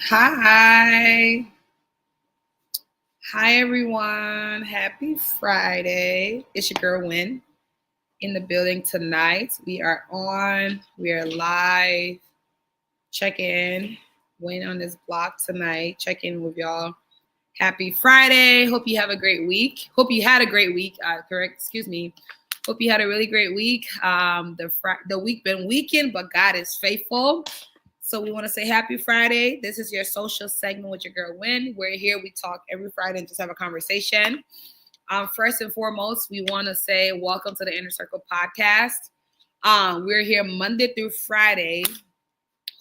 Hi. Hi, everyone. Happy Friday. It's your girl, Winn, in the building tonight. We are on. We are live. Check in. Winn on this block tonight. Check in with y'all. Happy Friday. Hope you have a great week. Hope you had a great week. Correct. Excuse me. Hope you had a really great week. The week been weekend, but God is faithful. So we want to say happy Friday. This is your social segment with your girl Winn. We're here. We talk every Friday and just have a conversation. First and foremost, we want to say welcome to the Inner Circle podcast. We're here Monday through Friday,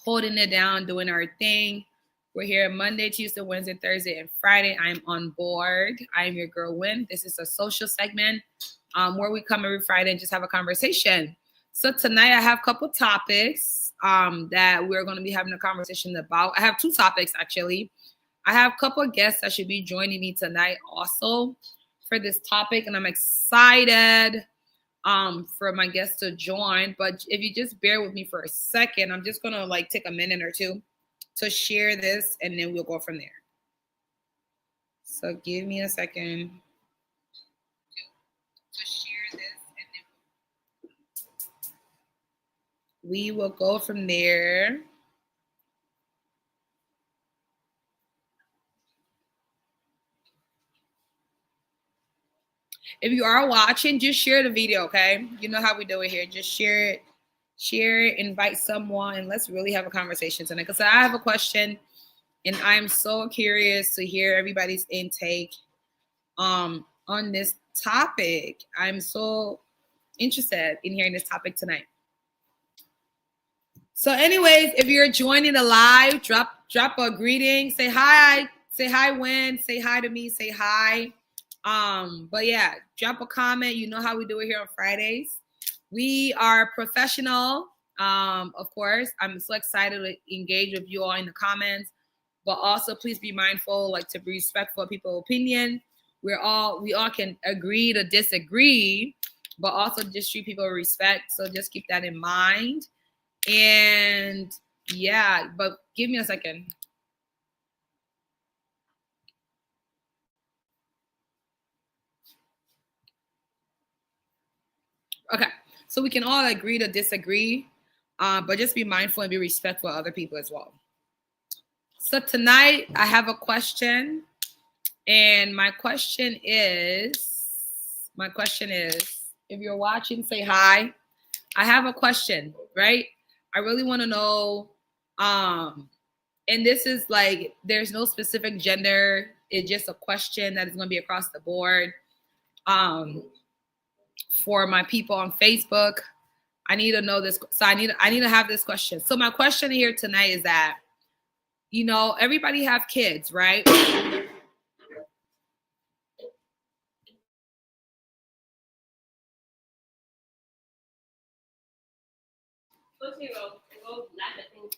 holding it down, doing our thing. We're here Monday, Tuesday, Wednesday, Thursday, and Friday. I'm on board. I am your girl Winn. This is a social segment where we come every Friday and just have a conversation. So tonight I have a couple topics that we're going to be having a conversation about. I have two topics actually. I have a couple of guests that should be joining me tonight also for this topic, and I'm excited for my guests to join. But if you just bear with me for a second, I'm just gonna take a minute or two to share this, and then we'll go from there. So give me a second to share this, and then we will go from there. If you are watching, just share the video, okay? You know how we do it here. Just share it, invite someone, and let's really have a conversation tonight. Because I have a question, and I'm so curious to hear everybody's intake on this topic. I'm so interested in hearing this topic tonight. So, anyways, if you're joining the live, drop a greeting, say hi, Winn, say hi to me, say hi. But yeah, drop a comment. You know how we do it here on Fridays. We are professional. Of course, I'm so excited to engage with you all in the comments. But also, please be mindful, to be respectful of people's opinion. We all can agree to disagree, but also just treat people with respect. So just keep that in mind. And yeah, but give me a second. Okay, so we can all agree to disagree, but just be mindful and be respectful of other people as well. So tonight I have a question, and my question is, if you're watching, say hi. I have a question, right? I really want to know, and this is there's no specific gender. It's just a question that is going to be across the board. For my people on Facebook, I need to know this. So I need to have this question. So my question here tonight is that, everybody have kids, right?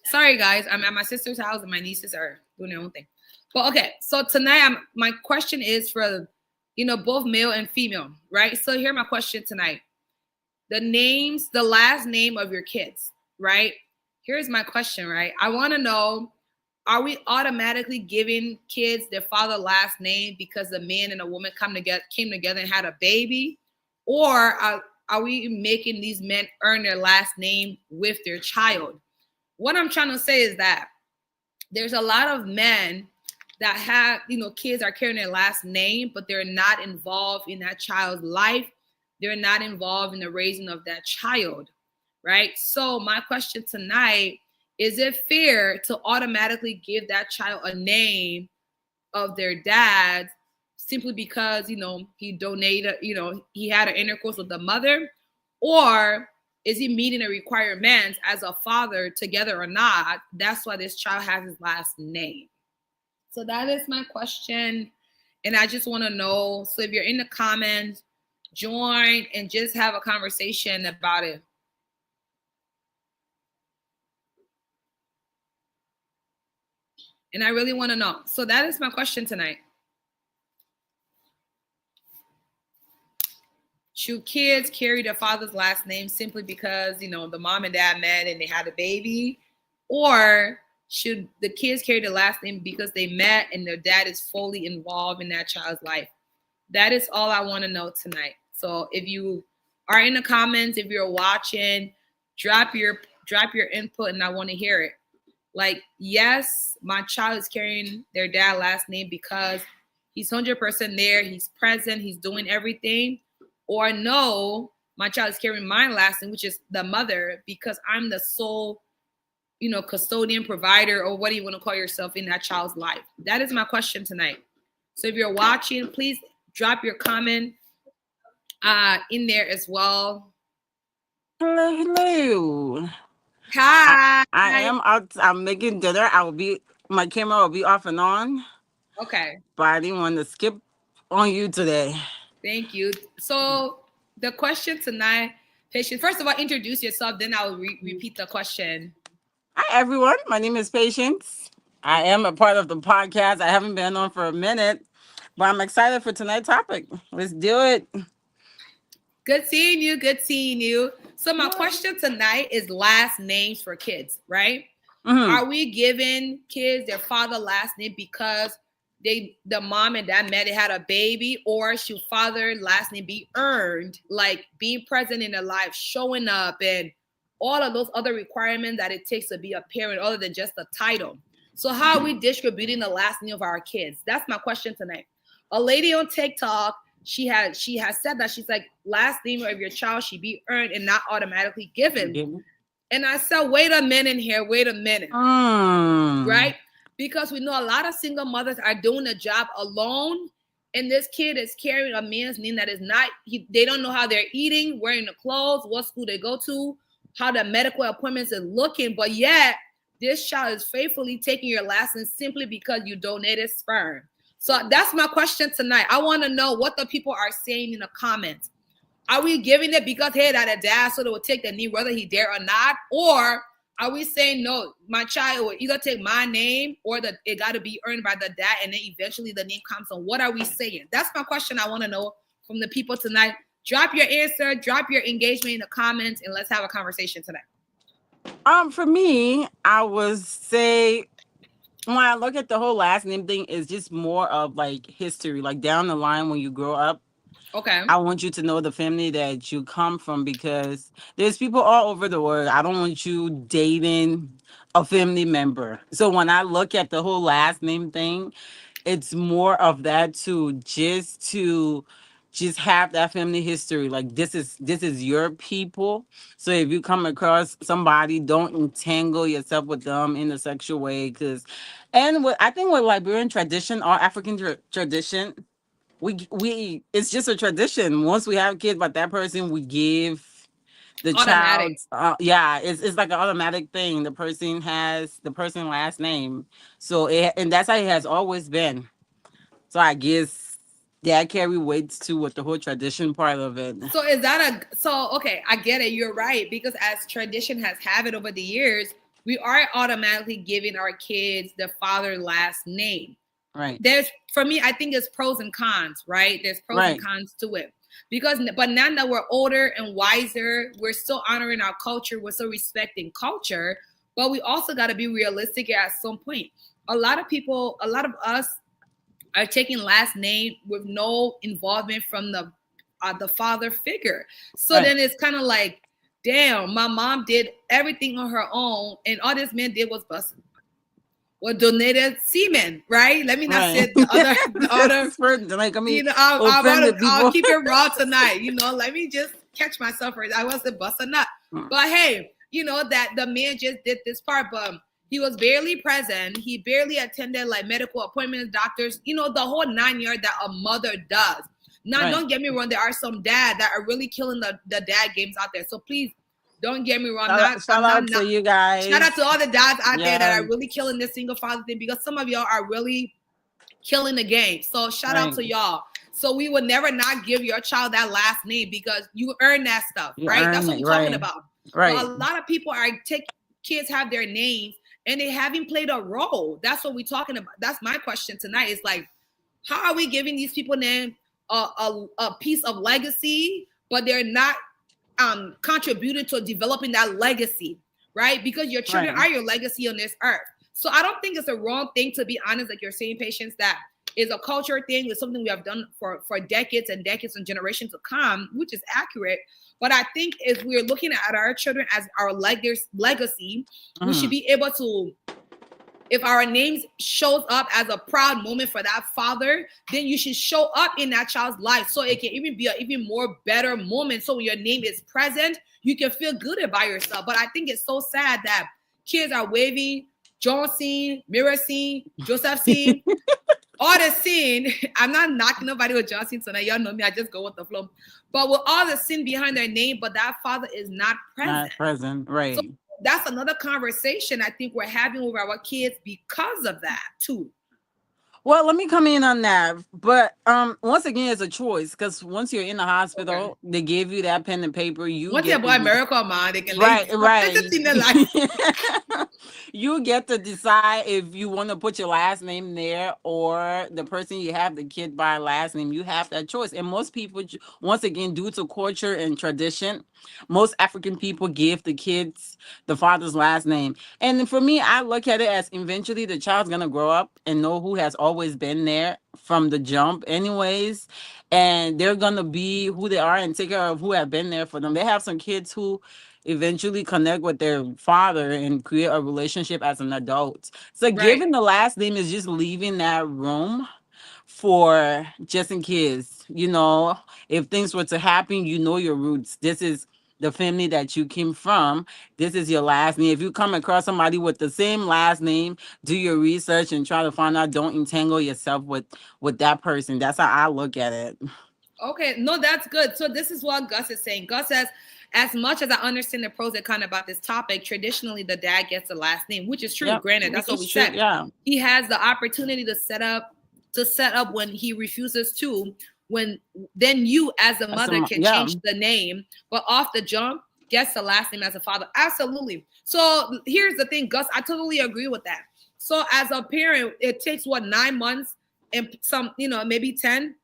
Sorry, guys. I'm at my sister's house and my nieces are doing their own thing. But okay, so tonight my question is for, both male and female, right? So here my question tonight. The last name of your kids, right? Here's my question, right? I want to know, are we automatically giving kids their father last name because the man and a woman came together and had a baby? Or are we making these men earn their last name with their child? What I'm trying to say is that there's a lot of men that have, kids are carrying their last name, but they're not involved in that child's life. They're not involved in the raising of that child, right? So my question tonight, is it fair to automatically give that child a name of their dad simply because, he donated, he had an intercourse with the mother? Or is he meeting a requirement as a father together or not? That's why this child has his last name. So that is my question. And I just want to know. So if you're in the comments, join and just have a conversation about it. And I really want to know. So that is my question tonight. Should kids carry their father's last name simply because, the mom and dad met and they had a baby? Or should the kids carry the last name because they met and their dad is fully involved in that child's life? That is all I want to know tonight. So if you are in the comments, if you're watching, drop your input and I want to hear it. Like, yes, my child is carrying their dad last name because he's 100% there, he's present, he's doing everything. Or no, my child is carrying my last name, which is the mother, because I'm the sole, custodian, provider, or what do you want to call yourself in that child's life. That is my question tonight. So if you're watching, please drop your comment in there as well. Hello. Hi. I am out. I'm making dinner. My camera will be off and on, Okay. but I didn't want to skip on you today. Thank you. So the question tonight, Patience, first of all, introduce yourself, then I'll repeat the question. Hi, everyone. My name is Patience. I am a part of the podcast. I haven't been on for a minute, but I'm excited for tonight's topic. Let's do it. Good seeing you. Good seeing you. So my question tonight is last names for kids, right? Mm-hmm. Are we giving kids their father last name because the mom and dad met, they had a baby, or should father last name be earned, like being present in their life, showing up, and all of those other requirements that it takes to be a parent other than just the title? So how are we distributing the last name of our kids? That's my question tonight. A lady on TikTok, she has said that she's like, last name of your child should be earned and not automatically given. And I said, wait a minute here, wait a minute. Right? Because we know a lot of single mothers are doing the job alone, and this kid is carrying a man's name that is not, they don't know how they're eating, wearing the clothes, what school they go to, how the medical appointments are looking, but yet this child is faithfully taking your last name simply because you donated sperm. So that's my question tonight. I want to know what the people are saying in the comments. Are we giving it because, hey, that a dad, so they will take the name whether he dare or not? Or are we saying, no, my child will either take my name or it got to be earned by the dad, and then eventually the name comes on? What are we saying? That's my question I want to know from the people tonight. Drop your answer, drop your engagement in the comments, and let's have a conversation tonight. For me, I would say when I look at the whole last name thing, it's just more of like history. Like down the line when you grow up, okay, I want you to know the family that you come from, because there's people all over the world. I don't want you dating a family member. So when I look at the whole last name thing, it's more of that to just have that family history. Like this is your people. So if you come across somebody, don't entangle yourself with them in a sexual way. I think with Liberian tradition or African tradition, we it's just a tradition. Once we have kids, but that person we give the automatic. child's yeah, it's like an automatic thing. The person has the person last name, and that's how it has always been. So I guess that carry weights too with the whole tradition part of it. So okay, I get it. You're right. Because as tradition has have it over the years, we are automatically giving our kids the father last name. Right. For me, I think it's pros and cons, right? There's pros Right. and cons to it. But now that we're older and wiser, we're still honoring our culture, we're still respecting culture, but we also got to be realistic at some point. A lot of us are taking last name with no involvement from the father figure. So Right. then it's kind of like, damn, my mom did everything on her own, and all this man did was bust donated semen, right? Let me not Right. say the other. Like, I mean, I'll people. keep it raw tonight. Let me just catch myself. I wasn't bust a nut, but hey, that the man just did this part, but he was barely present. He barely attended like medical appointments, doctors. The whole 9 yards that a mother does. Now, Right. don't get me wrong. There are some dads that are really killing the dad games out there. So please don't get me wrong. Shout out to you guys. Shout out to all the dads out there that Yeah. are really killing this single father thing, because some of y'all are really killing the game. So shout out to y'all. So we would never not give your child that last name because you earn that stuff, right? That's what we're talking about. Right. But a lot of people kids have their names and they haven't played a role. That's what we're talking about. That's my question tonight. Is like, how are we giving these people name a piece of legacy, but they're not contributing to developing that legacy, right? Because your children are your legacy on this earth. So I don't think it's a wrong thing, to be honest, like you're saying, Patience, that is a culture thing. It's something we have done for decades and decades and generations to come, which is accurate. But I think if we're looking at our children as our legacy, we should be able to, if our names shows up as a proud moment for that father, then you should show up in that child's life so it can even be an even more better moment. So when your name is present, you can feel good about yourself. But I think it's so sad that kids are waving Johnson, Miracine, Josephine, all the sin. I'm not knocking nobody with Johnson tonight. Y'all know me. I just go with the flow. But with all the sin behind their name, but that father is not present. Not present, right. So that's another conversation I think we're having with our kids because of that too. Well, let me come in on that. But once again, it's a choice, because once you're in the hospital, they give you that pen and paper. You once get you're boy miracle man, they can right. life. You get to decide if you want to put your last name there or the person you have the kid by last name. You have that choice. And most people, once again, due to culture and tradition, most African people give the kids the father's last name. And for me, I look at it as eventually the child's gonna grow up and know who has always been there from the jump anyways, and they're gonna be who they are and take care of who have been there for them. They have some kids who eventually connect with their father and create a relationship as an adult. So giving the last name is just leaving that room for just in case, if things were to happen, your roots. This is the family that you came from. This is your last name. If you come across somebody with the same last name, do your research and try to find out. Don't entangle yourself with that person. That's how I look at it. Okay, no, that's good. So this is what Gus is saying. Gus says, as much as I understand the pros and cons about this topic, traditionally the dad gets the last name, which is true. Yep, granted, that's what we said. Yeah, he has the opportunity to set up when he refuses to. When then you as a mother can change the name, but off the jump gets the last name as a father. Absolutely. So here's the thing, Gus, I totally agree with that. So as a parent, it takes 9 months and some, maybe 10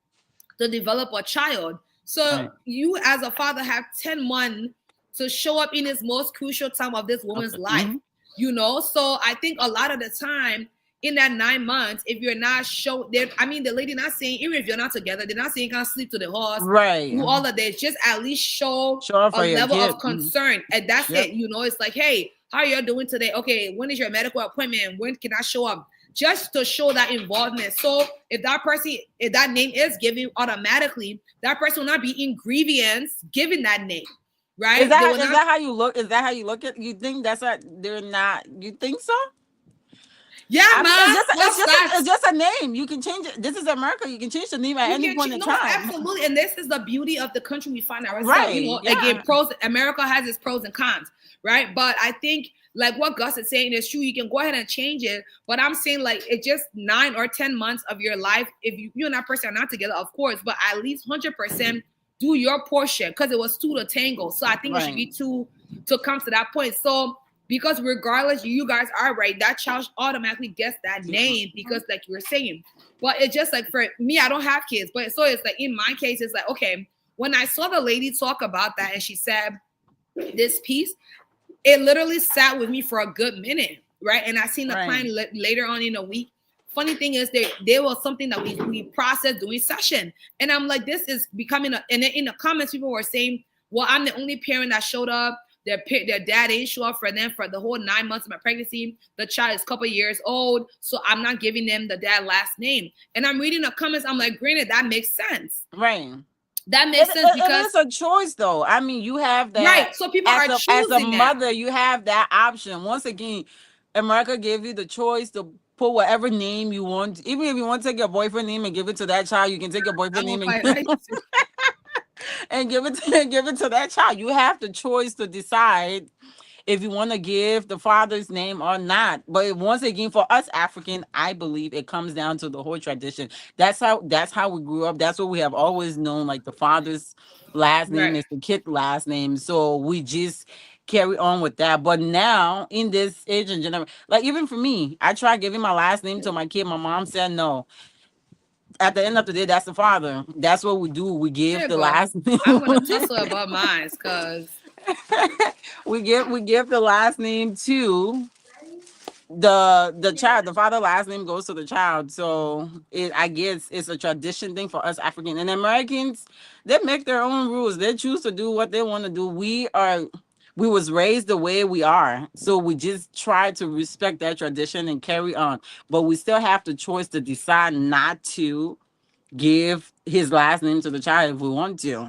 to develop a child. So you as a father have 10 months to show up in this most crucial time of this woman's life. So I think a lot of the time in that 9 months, if you're not the lady not saying, even if you're not together, they're not saying you can't sleep to the horse, do all of this, just at least show a level of concern. And that's it. It's like, hey, how are you doing today? Okay, when is your medical appointment? When can I show up? Just to show that involvement. So if that name is given automatically, that person will not be in grievance given that name. Right? Is that how you look? Is that how you look at? You think that's what they're not? You think so? Yeah, man. It's just a name. You can change it. This is America. You can change the name at any point in time. Absolutely. And this is the beauty of the country we find ourselves. Right. Again, America has its pros and cons, right? But I think like what Gus is saying is true. You can go ahead and change it. But I'm saying like it's just 9 or 10 months of your life. If you and that person are not together, of course, but at least 100% do your portion, because it was 2 to tango. So I think it should be 2 to come to that point. So because regardless, you guys are right, that child automatically gets that name because like you were saying. But it's just like for me, I don't have kids, but so it's like in my case, it's like, okay, when I saw the lady talk about that and she said this piece, it literally sat with me for a good minute, right? And I seen the client later on in the week. Funny thing is, there was something that we processed during session, and I'm like, this is becoming and in the comments, people were saying, well, I'm the only parent that showed up. Their dad didn't show up for them for the whole 9 months of my pregnancy. The child is a couple years old, so I'm not giving them the dad last name. And I'm reading the comments. I'm like, granted, that makes sense. Right. That makes sense because it's a choice, though. I mean, you have that. Right. So people are choosing as a mother, you have that option. Once again, America gave you the choice to put whatever name you want. Even if you want to take your boyfriend name and give it to that child, you can take your boyfriend name and give it to that child. You have the choice to decide if you want to give the father's name or not. But once again, for us African, I believe it comes down to the whole tradition. That's how we grew up. That's what we have always known. Like the father's last name is the kid's last name. So we just carry on with that. But now in this age and generation, like even for me, I tried giving my last name to my kid. My mom said no. At the end of the day, that's the father. That's what we do. We give the last name. I'm gonna tussle about mine because we give the last name to the child, the father last name goes to the child. So I guess it's a tradition thing for us African and Americans. They make their own rules. They choose to do what they want to do. We was raised the way we are, so we just try to respect that tradition and carry on. But we still have the choice to decide not to give his last name to the child if we want to.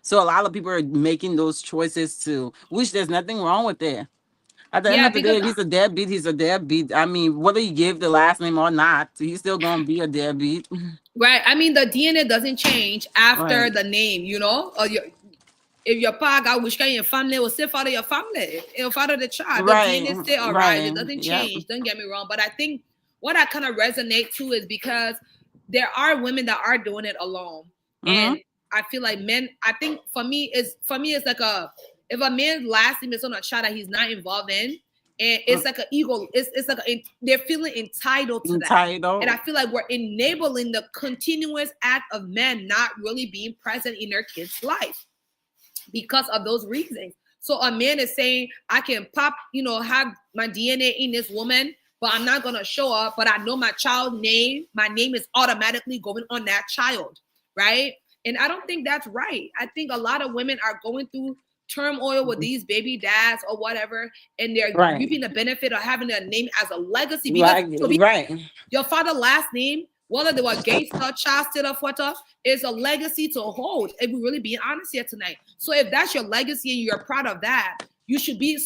So a lot of people are making those choices too, which there's nothing wrong with it. At the end Yeah, of the day, because if he's a deadbeat, he's a deadbeat. I mean, whether you give the last name or not, he's still gonna be a deadbeat. right. I mean, the DNA doesn't change after Right. the name, you know. Or if your pa got which kind of your family will still follow your family. It'll follow the child. The Right. DNA stay alright. Right. It doesn't Yep. change. Don't get me wrong. But I think what I kind of resonate to is because there are women that are doing it alone. Mm-hmm. And I feel like men, I think for me it's like a if a man's last name is on a child that he's not involved in, and it's like an ego, it's like they're feeling entitled to that. And I Entitled. feel like we're enabling the continuous act of men not really being present in their kids' life because of those reasons. So a man is saying, I can pop, have my DNA in this woman, but I'm not gonna show up. But I know my name is automatically going on that child, right? And I don't think that's right. I think a lot of women are going through turmoil with these baby dads or whatever, and they're Right. reaping the benefit of having their name as a legacy because Right. to be Right. your father's last name, whether they were gangster, child stealer, whatever, is a legacy to hold. If we really being honest here tonight. So if that's your legacy and you're proud of that, you should be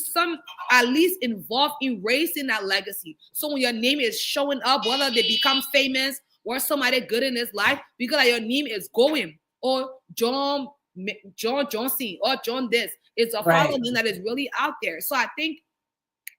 at least involved in raising that legacy. So when your name is showing up, whether they become famous or somebody good in his life, because like your name is going, or John Johnson or John this, it's a father Right. name that is really out there. So I think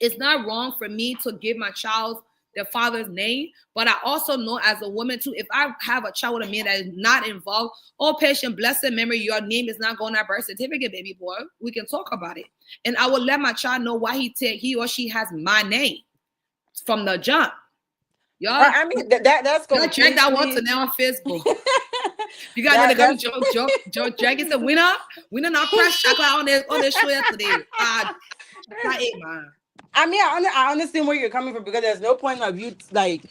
it's not wrong for me to give my child their father's name, but I also know as a woman too, if I have a child with a man that is not involved, oh patient, blessed memory, your name is not going on our birth certificate, baby boy. We can talk about it. And I will let my child know why he or she has my name from the jump. Y'all, I mean that's y'all drag that one to completely now on Facebook. You guys know they that come that's joke, drag it. Said winner not press chocolate on this show yesterday. Not it, man. I mean, I understand where you're coming from because there's no point of you like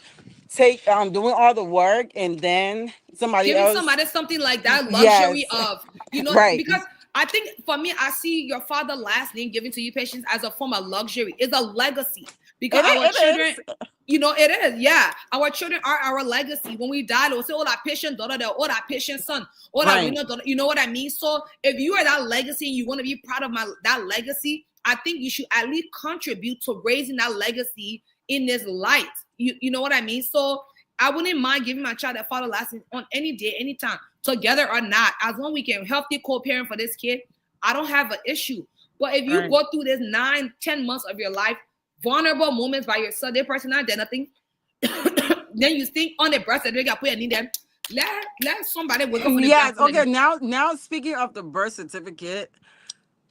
take doing all the work and then somebody Giving else. somebody something like that luxury Yes. of, Right. because I think for me, I see your father last name given to you patients as a form of luxury. It's a legacy because our It children, is. it is. Yeah. Our children are our legacy. When we die, they'll say, oh, that patient daughter, oh, that patient son, oh, that Right. winner daughter. You know what I mean? So if you are that legacy and you want to be proud of that legacy, I think you should at least contribute to raising that legacy in this light. You know what I mean? So I wouldn't mind giving my child that father last name on any day, anytime, together or not. As long as we can healthy co-parent for this kid, I don't have an issue. But if you Right. go through this 9, 10 months of your life, vulnerable moments by yourself, their person not done nothing, then you think on the birth certificate, put your name there. Let somebody wake up from the Yes. back. Okay. Now speaking of the birth certificate,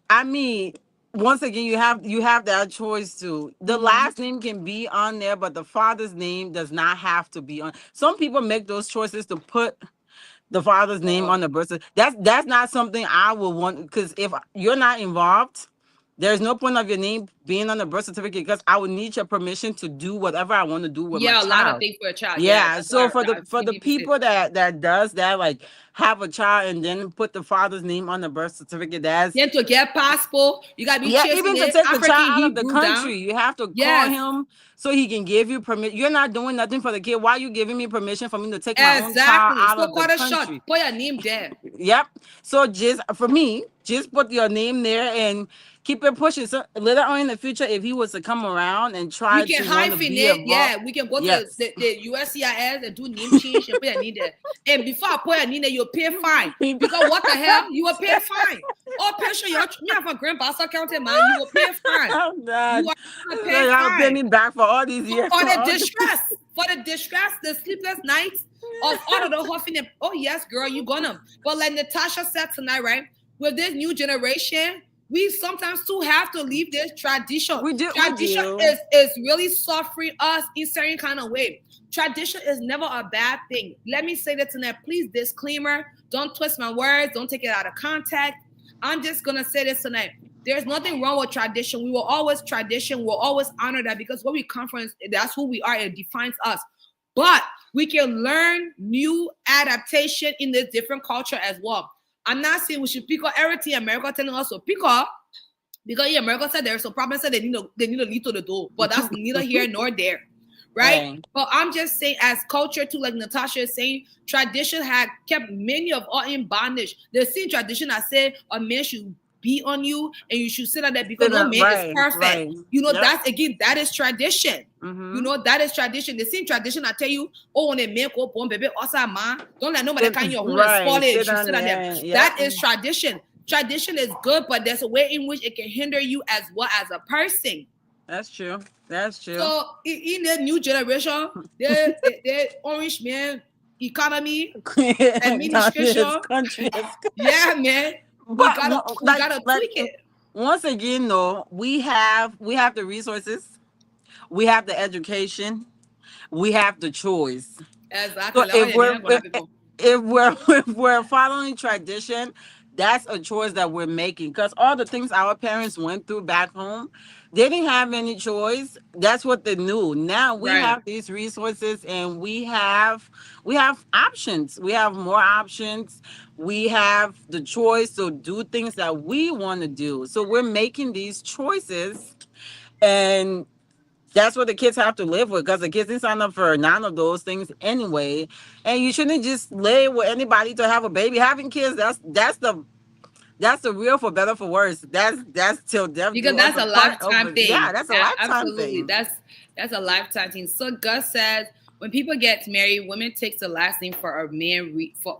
I mean, once again, you have that choice too. The Mhm. last name can be on there, but the father's name does not have to be on. Some people make those choices to put the father's name Oh, on the birth certificate. That's not something I would want because if you're not involved, there's no point of your name being on the birth certificate because I would need your permission to do whatever I want to do with my yeah, a lot of child. things for a child. Yeah, Yeah, that's so why for the I've for seen the people say. people that does that, like have a child and then put the father's name on the birth certificate, that's Then to get passport, you gotta be yeah, chasing even to it take the African child out of the Hebrew down. country, you have to call Yes, him so he can give you permission. You're not doing nothing for the kid. Why are you giving me permission for me to take my own child exactly. out So of the quite a shot. country? Put your name there. Yep. So just for me, just put your name there and keep it pushing. So later on in the future, if he was to come around and We try can to want to hyphen be it. involved, Yeah, we can go to yes. the USCIS and do name change and put your name there. And before I put your name there, you'll pay fine. Because what the hell? You will pay fine. Oh, patient, me have a Grandpa County, man. You will pay fine. Oh You God. are gonna So pay you gotta pay fine. me back for all these years. For For the all the distress, the sleepless nights of all of the huffing and oh yes, girl, you gonna. But like Natasha said tonight, right? With this new generation, we sometimes too have to leave this tradition. we Tradition do. is really suffering us in certain kind of way. Tradition is never a bad thing. Let me say that tonight. Please, disclaimer, don't twist my words, don't take it out of context. I'm just gonna say this tonight. There's nothing wrong with tradition. We will always tradition. We'll always honor that because where we come from, that's who we are. It defines us. But we can learn new adaptation in this different culture as well. I'm not saying we should pick up everything America telling us to pick up because in America said there's a problem, said they need to lead to the door. But that's neither here nor there. Right? But I'm just saying, as culture too, like Natasha is saying, tradition had kept many of us in bondage. The same tradition I said a man should be on you and you should sit on that because no man is perfect. You know, that's again, that is tradition. You know, that is tradition. The same tradition I tell you, oh, when a man go born baby, also man, don't let nobody kind your home and spoil it. You sit on there. That is tradition. Tradition is good, but there's a way in which it can hinder you as well as a person. That's true. That's true. So in the new generation, the orange man economy administration, yeah, man, we gotta tweak it. Once again, though, we have the resources, we have the education, we have the choice. Exactly. So if we're following tradition, that's a choice that we're making because all the things our parents went through back home, they didn't have any choice. That's what they knew. Now we have these resources and we have options. We have more options. We have the choice to do things that we want to do. So we're making these choices, and that's what the kids have to live with because the kids didn't sign up for none of those things anyway. And you shouldn't just lay with anybody to have a baby. Having kids, that's the real, for better for worse. That's till death. Because that's a lifetime thing. Yeah, that's a lifetime absolutely thing. That's a lifetime thing. So Gus says when people get married, women takes the last name for a man for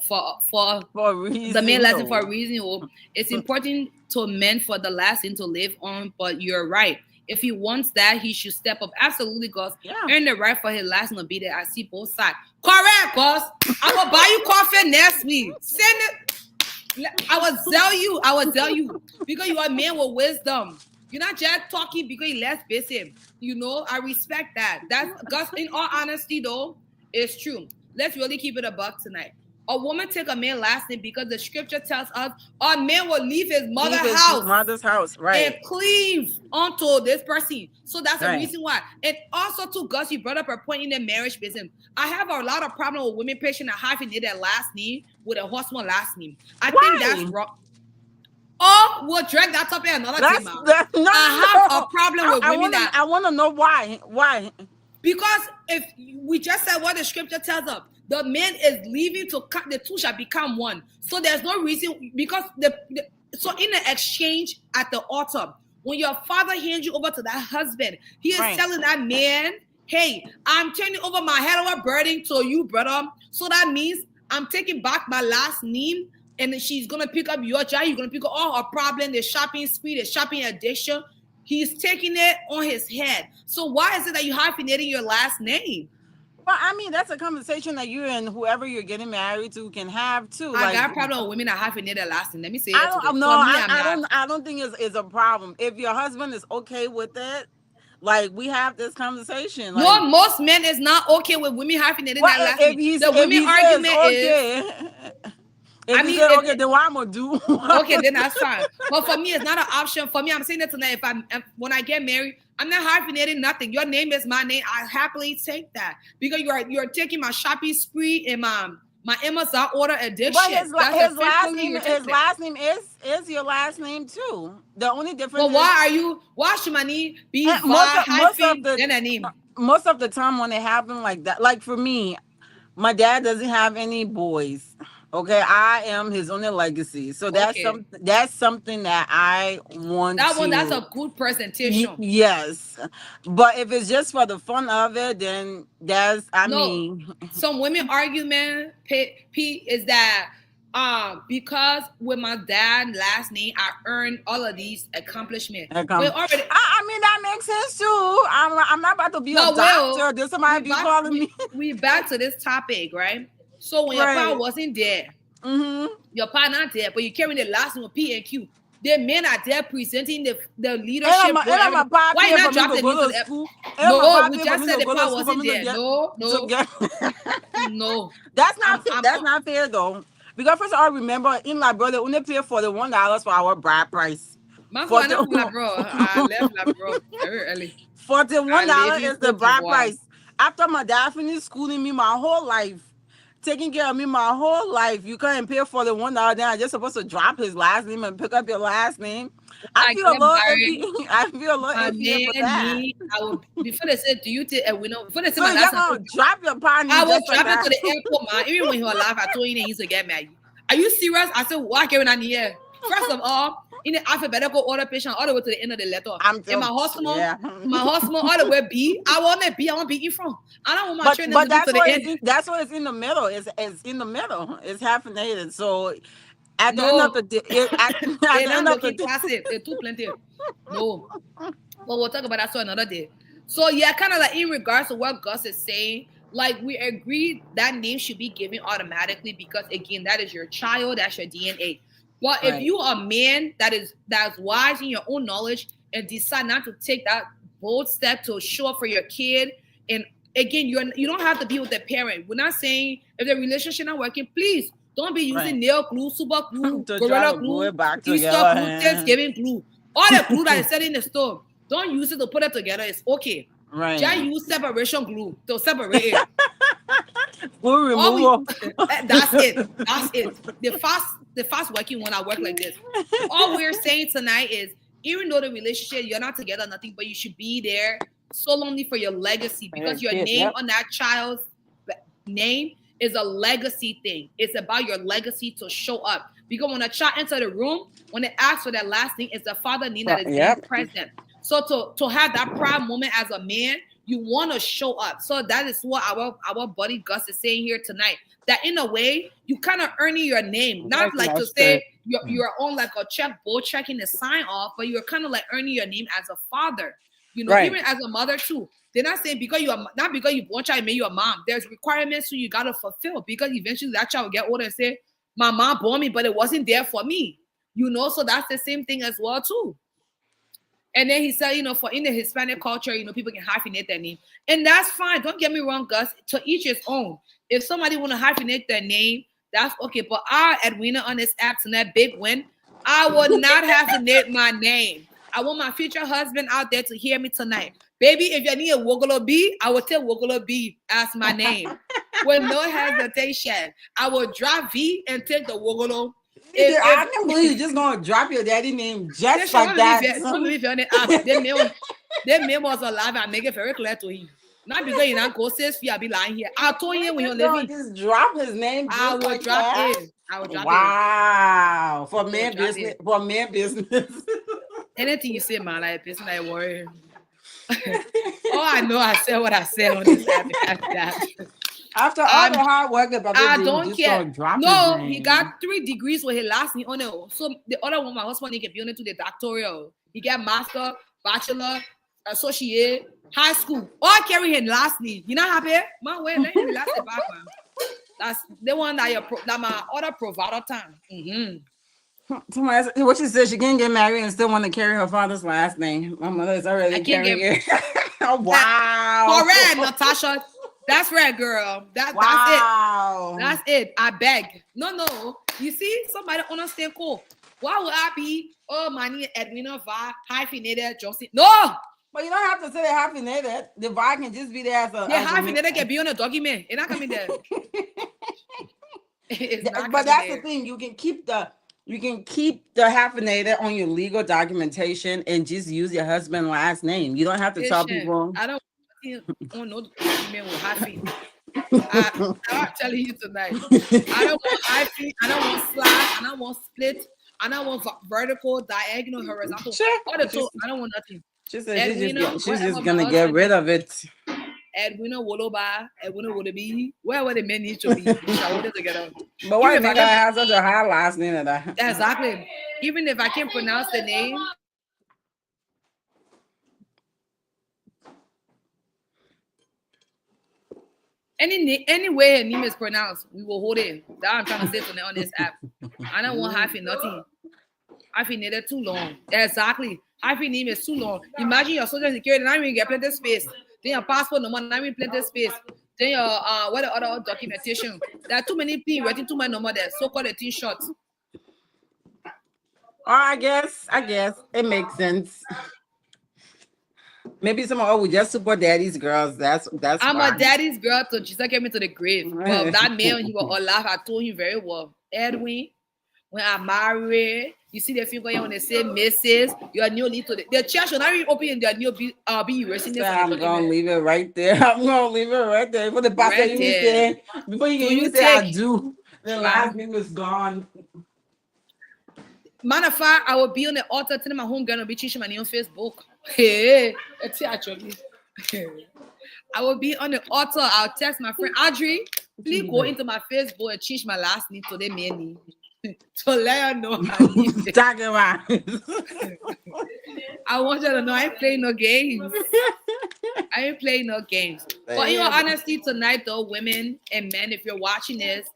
a reason. The man last name for a reason. It's important to men for the last name to live on, but you're right. If he wants that, he should step up. Absolutely, Gus. Earn the right for his last name to be there. I see both sides. Correct, Gus. I will buy you coffee next week. Send it. I will tell you. Because you are a man with wisdom. You're not just talking because you're less busy. You know, I respect that. That's Gus, in all honesty, though, it's true. Let's really keep it a buck tonight. A woman take a man last name because the scripture tells us a man will leave his mother's house, right, and cleave onto this person. So that's the reason why. And also, too, Gus, you brought up a point in the marriage business. I have a lot of problem with women patient that hyphenate their last name with a husband last name. I think that's wrong. Oh, we'll drag that up in another time. I have a problem with women I want to know why. Why? Because if we just said what the scripture tells us, the man is leaving to cut, the two shall become one. So there's no reason, because so in the exchange at the altar, when your father hands you over to that husband, he is telling that man, hey, I'm turning over my head over burden to you, brother. So that means I'm taking back my last name, and then she's gonna pick up your child. You're gonna pick up all her problem, the shopping spree, the shopping addiction. He's taking it on his head. So why is it that you hyphenating your last name? Well, I mean, that's a conversation that you and whoever you're getting married to can have too. I got a problem with women that hyphenate their last name. Let me say I don't think it's a problem. If your husband is okay with it, like, we have this conversation. Like, no, most men is not okay with women hyphenating their last name. The women argument is. If I mean, okay, then what I'm gonna do? Okay, then that's fine. But for me, it's not an option. For me, I'm saying that tonight. When I get married, I'm not hyphenating nothing. Your name is my name. I happily take that because you're taking my shopping spree and my Amazon order addiction. But his last name is your last name too. The only difference. Well, why should my name be hyphen then a name? Most of the time when it happened like that, like for me, my dad doesn't have any boys. Okay, I am his only legacy. So that's something that I want that's a good presentation. Yes. But if it's just for the fun of it, then some women argument, P, is that because with my dad's last name, I earned all of these accomplishments. I mean, that makes sense too. I'm not about to be a doctor. There's somebody calling me. We back to this topic, right? So when your partner wasn't there, your partner not there, but you're carrying the last name of P and Q. The men are there presenting the leadership. Why not drop the name to the No, we just said the partner wasn't there. No. That's not fair though. Because first of all, remember, in my brother only paid $41 for our bride price. My phone, 40, I'm from Labrador. I left Labrador very early. $41 I live in is the Cote bride d'Ivoire. price. After my dad finished schooling me my whole life, taking care of me my whole life, you can't pay $41. Then I just supposed to drop his last name and pick up your last name. I I feel a get little married. iffy. I feel a little My iffy for man that. need. I will before they say, "Do you take a winner?" Before they say So my you're last name, gonna drop your partner I will just like drop it that? to the airport, man. Even when he was alive, I told him he used to get married. Are you serious? I said, why carrying on here? First of all, in the alphabetical order patient all the way to the end of the letter. I'm And still, yeah. my husband all the way B. I want that B. I want B in front. I don't want my But children but to do that's to the why end. that's why it's in the middle. It's in the middle. It's hyphenated. So at the end of No, the day, at they're the not end of the looking day, past it. They're too plenty. No. But we'll talk about that so another day. So yeah, kind of like in regards to what Gus is saying, like we agree that name should be given automatically because again, that is your child, that's your DNA. But if right, you are a man that's wise in your own knowledge and decide not to take that bold step to show up for your kid, and again, you don't have to be with the parent. We're not saying if the relationship not working, please don't be using right. nail glue, super glue, To try gorilla to glue glue, it back Easter together. glue, Thanksgiving glue. All the glue that is set in the stove, don't use it to put it together. It's okay. Just Right. use separation glue to separate it. Glue All we removal. that's it. That's it. The fast working one I work like this. All we're saying tonight is even though the relationship you're not together, nothing, but you should be there solely for your legacy Yeah, because your kid, name yep. on that child's name is a legacy thing. It's about your legacy to show up. Because when a child enter the room, when they ask for that last name, it's the father name that is being Yep. present. So to have that proud moment as a man, you want to show up. So that is what our buddy Gus is saying here tonight. That in a way, you kind of earning your name. Not Like like my to say shirt. you're on like a checkbook checking the sign off, but you're kind of like earning your name as a father. Right. Even as a mother too. They're not saying because you are not because you born child made you a mom. There's requirements you gotta fulfill because eventually that child will get older and say, "My mom born me, but it wasn't there for me." So that's the same thing as well too. And then he said, for in the Hispanic culture, people can hyphenate their name. And that's fine. Don't get me wrong, Gus. To each his own. If somebody want to hyphenate their name, that's okay. But I, Edwina, on this app tonight, Big Win, I will not hyphenate my name. I want my future husband out there to hear me tonight. Baby, if you need a Wogolo B, I will tell Wogolo B as my name. With no hesitation. I will drop V and take the Wogolo. I If can't believe you're just gonna drop your daddy name they just should like that. don't believe you on the app. Their name was alive. I make it very clear to him. Not because you not go 6 feet, I'll be lying here. I told him when You're you're gonna living, just drop his name I just will like drop that. it. I will drop it. Wow. For I will man drop business. it. For man business. Anything you say, man, like a person like worry. Oh, I know I said what I said on this app. After that. After all the I'm hard work that Papa I did, you don't just care. gonna drop his No, he got name. 3 degrees with his last name on it. So the other one, my husband, he can be on it to the doctoral. He got master, bachelor, associate, high school. All carry his last name. You not happy? Man, wait, let him relax the back, man. That's the one that my other provider time. Somebody else- what she said, she can't get married and still want to carry her father's last name. My mother is I already can't carrying get it. Wow. correct, Natasha. That's right, girl. That's it. Wow. That's it. I beg. No. You see, somebody understand cool. Why would I be my name Edwina Va hyphenated Johnson? No, But you don't have to say they hyphenated. The vibe can just be there the as a hyphenated can be on a document. It's not coming there. It's not But coming that's the there. thing. You can keep the hyphenated on your legal documentation and just use your husband's last name. You don't have to tell Patient. people. I don't want no document with hyphen. I'm telling you tonight. I don't want hyphen. I don't want slash. I don't want split. I don't want vertical, diagonal, horizontal. Sure. All the two. I don't want nothing. She said Edwina, she's wherever just my gonna get husband rid is. of it. Edwina Woloba, Edwina Wolobi, wherever the men need to be, we shall hold it together. But why Even if I nigga can, have such a high last name of that? exactly. Even if I can pronounce the name, any way her name is pronounced, we will hold it. That I'm trying to say tonight on this app. I don't want hyphen nothing. Hyphen needed too long. Exactly. Hyphen name is too long. Imagine your social security, now you get plenty space. Then your passport number, now you plenty space. Then your what the other documentation. There are too many things writing too many number there. So called the thing short. Or I guess it makes sense. Maybe someone, oh, we just support daddy's girls. That's I'm a fine. daddy's girl till Jesus came me to the grave. But that man, he was alive. I told him very well. Edwin, when I married, you see the finger here when they say Mrs. You are new lead to the church should not even open in their new be erasing So them from the I'm document. gonna leave it right there. I'm gonna leave it right there. For the pastor Right even there. say, before you Do can you even say I take do, the man? last name is gone. Matter of fact, I will be on the altar telling my home girl to be teaching my name on Facebook. Hey, it's actually. I will be on the altar. I'll text my friend Audrey. Please go into my Facebook and change my last name to the main name. To let her know I leave it. Talking about. I want you to know I ain't playing no games. I ain't playing no games. But in all honesty, tonight though, women and men, if you're watching this,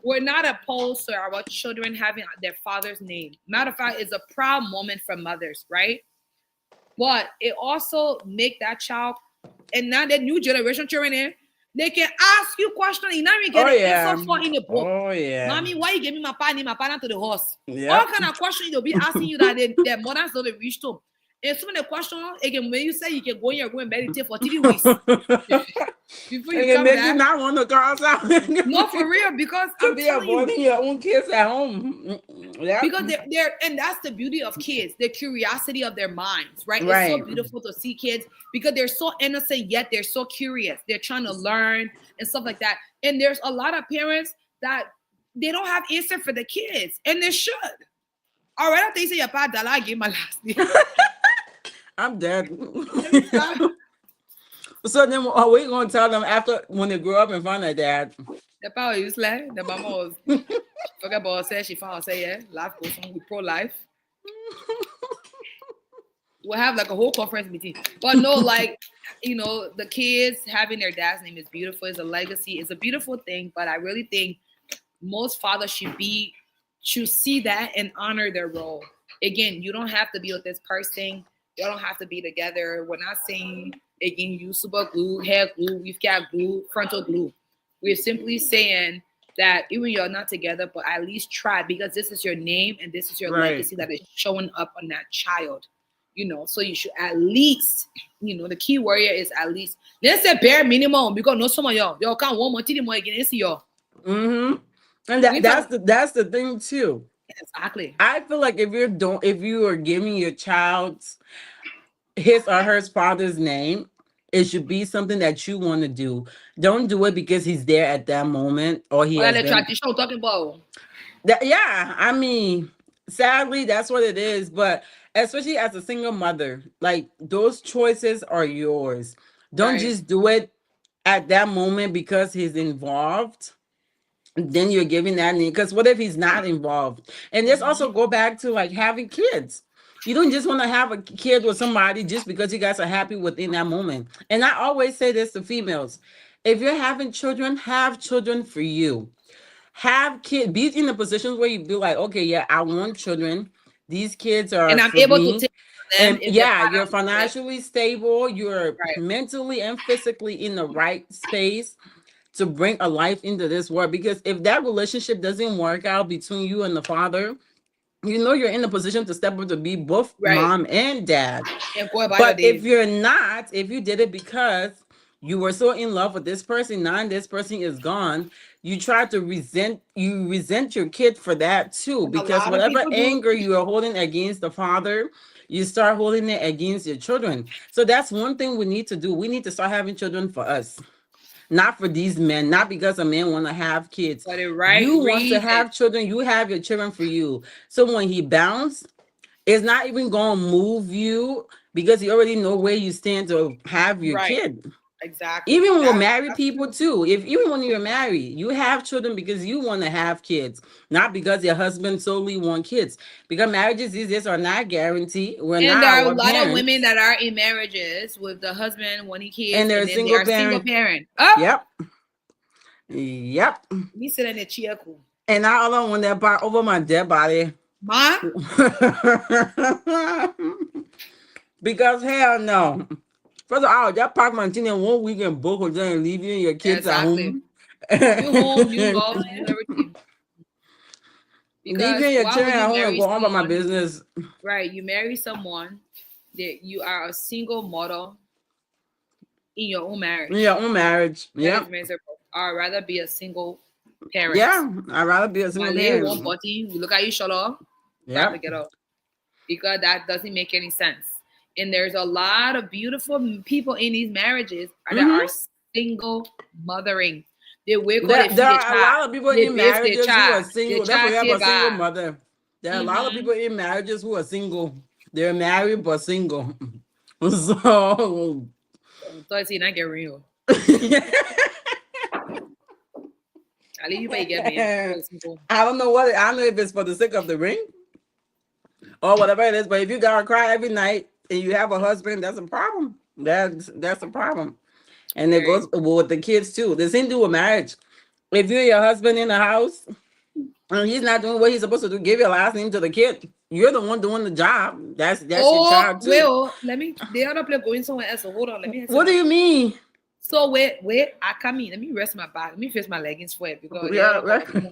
we're not opposed to our children having their father's name. Matter of fact, it's a proud moment for mothers, right? But it also make that child, and now the new generation children in, they can ask you questions. You not even get Oh the yeah. answer for in the book. Oh yeah. Mommy, why you give me my partner to the horse? All Yep. kind of questions they'll be asking you that their mothers don't reach to. And some of the questions, again, when you say you can go in your room and meditate for 3 weeks before you It come make you back. not want to cross out. No, for real, because To I'm be telling you, avoiding your own kids at home. Yep. because they're and that's the beauty of kids, the curiosity of their minds, right? It's so Right. beautiful to see kids because they're so innocent yet they're so curious, they're trying to learn and stuff like that. And there's a lot of parents that they don't have answer for the kids, and they should. All right, after you say your pa Dala, I gave my last name. I'm dead. Every time So then, are we gonna tell them after when they grow up and find their dad? the pa was useless, the mama was forget about herself, she found say yeah, life goes on with pro life. We'll have like a whole conference meeting. But no, like, the kids having their dad's name is beautiful. It's a legacy. It's a beautiful thing. But I really think most fathers should see that and honor their role. Again, you don't have to be with this person. You don't have to be together. We're not saying again use super glue, hair glue, we've got glue, frontal glue. We're simply saying that even you're not together, but at least try because this is your name and this is your Right. legacy that is showing up on that child. So you should at least, the key word here is at least. Let's say bare minimum because no some of y'all can't want more till more again. It's y'all. Mm-hmm. And that's the thing too. Exactly. I feel like if you are giving your child his or her father's name, it should be something that you want to do. Don't do it because he's there at that moment or he What are has the been. tradition we're talking about? Yeah, I mean, sadly, that's what it is. But especially as a single mother, like those choices are yours. Don't Right. just do it at that moment because he's involved. Then you're giving that name. Because what if he's not involved? And let's also go back to like having kids. You don't just want to have a kid with somebody just because you guys are happy within that moment. And I always say this to females: if you're having children, have children for you. Have kids, be in a position where you be like, okay, yeah, I want children. These kids are And I'm for able to me. take them And if their yeah, father you're financially stable, you're right. mentally and physically in the right space to bring a life into this world. Because if that relationship doesn't work out between you and the father, you're in a position to step up to be both Right. mom and dad. And go about your But days. if you did it because you were so in love with this person, now this person is gone, you resent your kid for that too. A Because lot of whatever people do. anger you are holding against the father, you start holding it against your children. So that's one thing we need to do. We need to start having children for us, not for these men, not because a man want to have kids. For the right You want to reason. have children, you have your children for you. So when he bounce, it's not even gonna move you because you already know where you stand to have your Right. kid. Exactly. Even with married That's people too. If even when you're married, you have children because you want to have kids, not because your husband solely want kids. Because marriages these days are not guaranteed. We're and not there are a our lot of women parents, that are in marriages with the husband wanting and kids they're and a then they single are single parent. parent. Oh, Yep, yep. me sitting in the chair cool. And I don't want that part over my dead body. Ma? Because hell no. First of all, that park my thing in 1 week in Boca and leave you and your kids at Exactly. home. New home, new house, new everything. Because Leaving your why would children you at home and marry go on about my someone, business. right? You marry someone that you are a single mother in your own In your marriage. own marriage. That Yep. is miserable. I'd rather be a single parent. Yeah. I'd rather be a My single lay one parent. body, we look at each other, back Yep. together. Because that doesn't make any sense. And there's a lot of beautiful people in these marriages that are Mm-hmm. single mothering. They wake up, they There feed a are a child, lot of people they in bathe their marriages who are child, their single. Don't child forget say about single bye. mother. There are a lot of Mm-hmm. people in marriages who are single. They're married but single. So So I see not get real. At least you better get me. I Because single. don't know what I don't know if it's for the sake of the ring or whatever it is, but if you gotta cry every night and you have a husband, that's a problem. That's a problem. And it Very. goes with the kids too. The same do with marriage. If you're your husband in the house and he's not doing what he's supposed to do, give your last name to the kid. You're the one doing the job. That's your Oh, child too. well, let me. The other player going somewhere else. So hold on. Let me answer What do my. you mean? So wait. I come in. Let me rest my back. Let me fix my leggings for it because the Yeah, other right. color.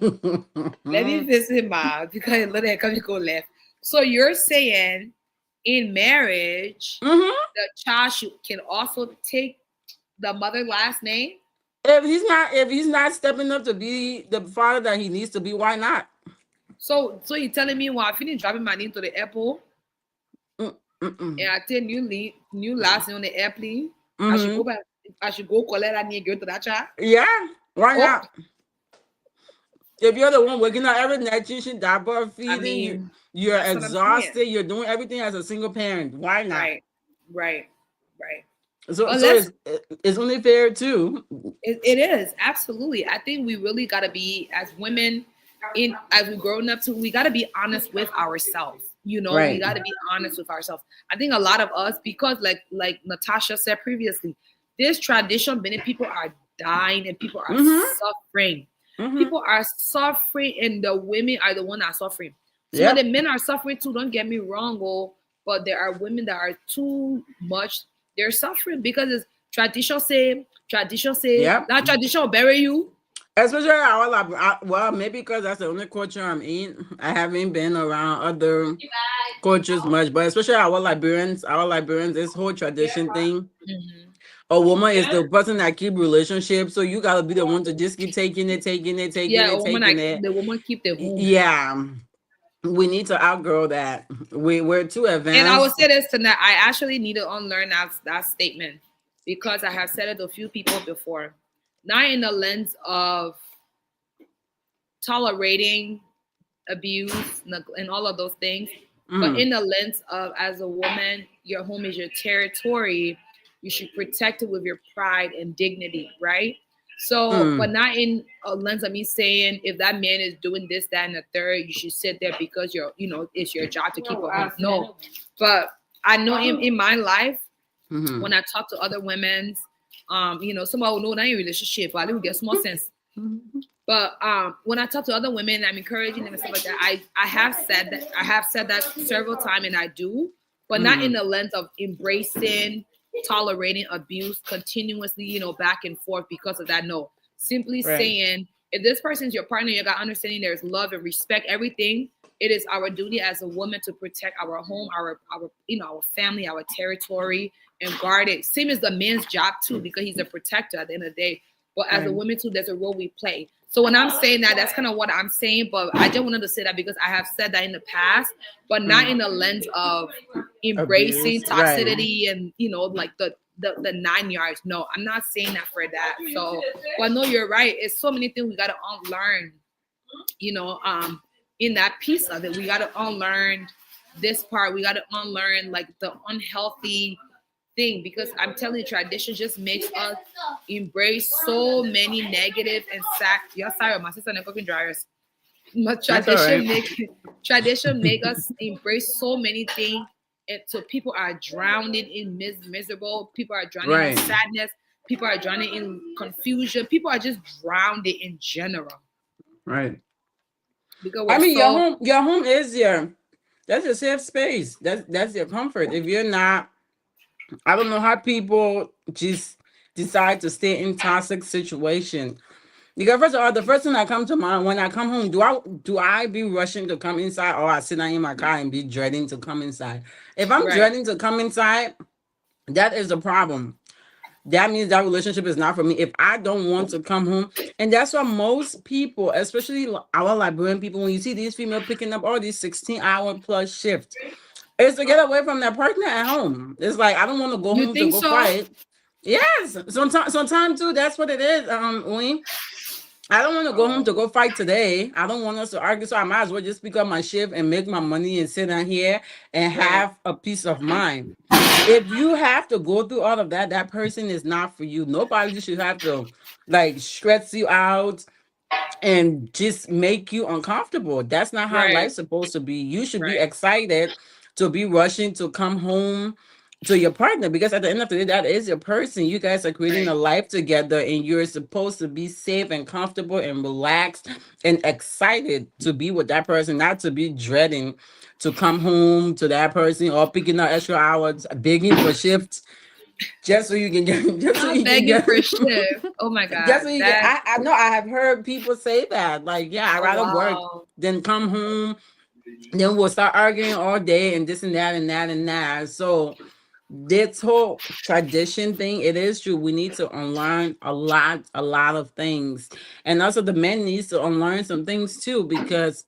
Let me fix it, ma, because let it come go left. So you're saying in marriage, Hmm. the child can also take the mother last name. If he's not stepping up to be the father that he needs to be, why not? So you telling me when I finish driving my name to the airport Mm, and mm-mm. I take new last name on the airplane, I should go Mm-hmm. back. I should go collect that name, give to that child. Yeah, why Oh, not? If you're the one waking up every night, teaching, diaper, I feeding, mean, you're that's what I'm saying. exhausted. You're doing everything as a single parent. Why not? Right, right, right. So, But so let's it's only fair too. it is absolutely. I think we really got to be as women in as we growing up too. We got to be honest with ourselves. You know, we Right. got to be honest with ourselves. I think a lot of us, because like Natasha said previously, this tradition, many people are dying and people are Mm-hmm. suffering. Mm-hmm. People are suffering, and the women are the one that are suffering. Some of the Yep. men are suffering too. Don't get me wrong, oh, but there are women that are too much. They're suffering because it's tradition say Yep. that tradition will bury you. Especially well, maybe because that's the only culture I'm in. I haven't been around other cultures much, but especially our Liberians, this whole tradition thing. Mhm. A woman is the person that keep relationships, so you gotta be the one to just keep taking it, taking it, taking Yeah, it, a woman taking like it. the woman keep the home. Yeah, we need to outgrow that. We're too And I will advanced. say this tonight. I actually need to unlearn that statement because I have said it to a few people before. Not in the lens of tolerating abuse and all of those things, but Mm, in the lens of as a woman, your home is your territory. You should protect it with your pride and dignity, right? So, but mm, not in a lens of me saying if that man is doing this, that, and the third, you should sit there because it's your job to keep a home. No, but I know in my life mm-hmm. when I talk to other women, somebody will know that in relationship, but I will get small sense. But when I talk to other women, I'm encouraging them and stuff like that. I have said that several times, and I do, but not in Mm, the lens of embracing, tolerating abuse continuously, back and forth because of that. No, simply right, saying if this person is your partner, you got understanding there's love and respect, everything. It is our duty as a woman to protect our home, our family, our territory, and guard it. Same as the man's job too, because he's a protector at the end of the day. But as a right, woman too, there's a role we play. So when I'm saying that, that's kind of what I'm saying. But I just wanted to say that because I have said that in the past, but not mm. in the lens of embracing Abuse, right, toxicity and like the 9 yards. No, I'm not saying that for that. So, but no, you're right. It's so many things we gotta unlearn. You know, in that piece of it, we gotta unlearn this part. We gotta unlearn like the unhealthy thing because I'm telling you, tradition just makes us embrace so many negative and sack. Yeah, sorry, my sister and cooking dryers. But that's all right. tradition make us embrace so many things, and so people are drowning in miserable. People are drowning in Right, sadness. People are drowning in confusion. People are just drowned in general right. because I we're mean, your so home, your home is that's your safe space. That's your comfort. If you're not, I don't know how people just decide to stay in toxic situation. Because first of all, the first thing that comes to mind when I come home, do I be rushing to come inside, or I sit down in my car and be dreading to come inside? If I'm Right. dreading to come inside, that is the problem. That means that relationship is not for me. If I don't want to come home, and that's why most people, especially our Liberian people, when you see these female picking up all these 16-hour plus shifts, it's to get away from their partner at home. It's like I don't want to go You home to think go so? fight. Yes, sometimes too. That's what it is. Wayne. I don't want to go home to go fight today. I don't want us to argue, so I might as well just pick up my shift and make my money and sit down here and Right. have a peace of mind. If you have to go through all of that, that person is not for you. Nobody should have to like stress you out and just make you uncomfortable. That's not how Right. life's supposed to be. You should be Right. excited to be rushing to come home to your partner, because at the end of the day, that is your person. You guys are creating Right. a life together, and you're supposed to be safe and comfortable and relaxed and excited to be with that person, not to be dreading to come home to that person or picking up extra hours, begging for shifts just so you can get just so Not you can begging get for shift. Oh my That's God. what you get. That. I know I have heard people say that. Like, yeah, I'd Oh rather work wow. than come home. Then we'll start arguing all day and this and that and that and that. So this whole tradition thing, it is true. We need to unlearn a lot of things. And also the men needs to unlearn some things too, because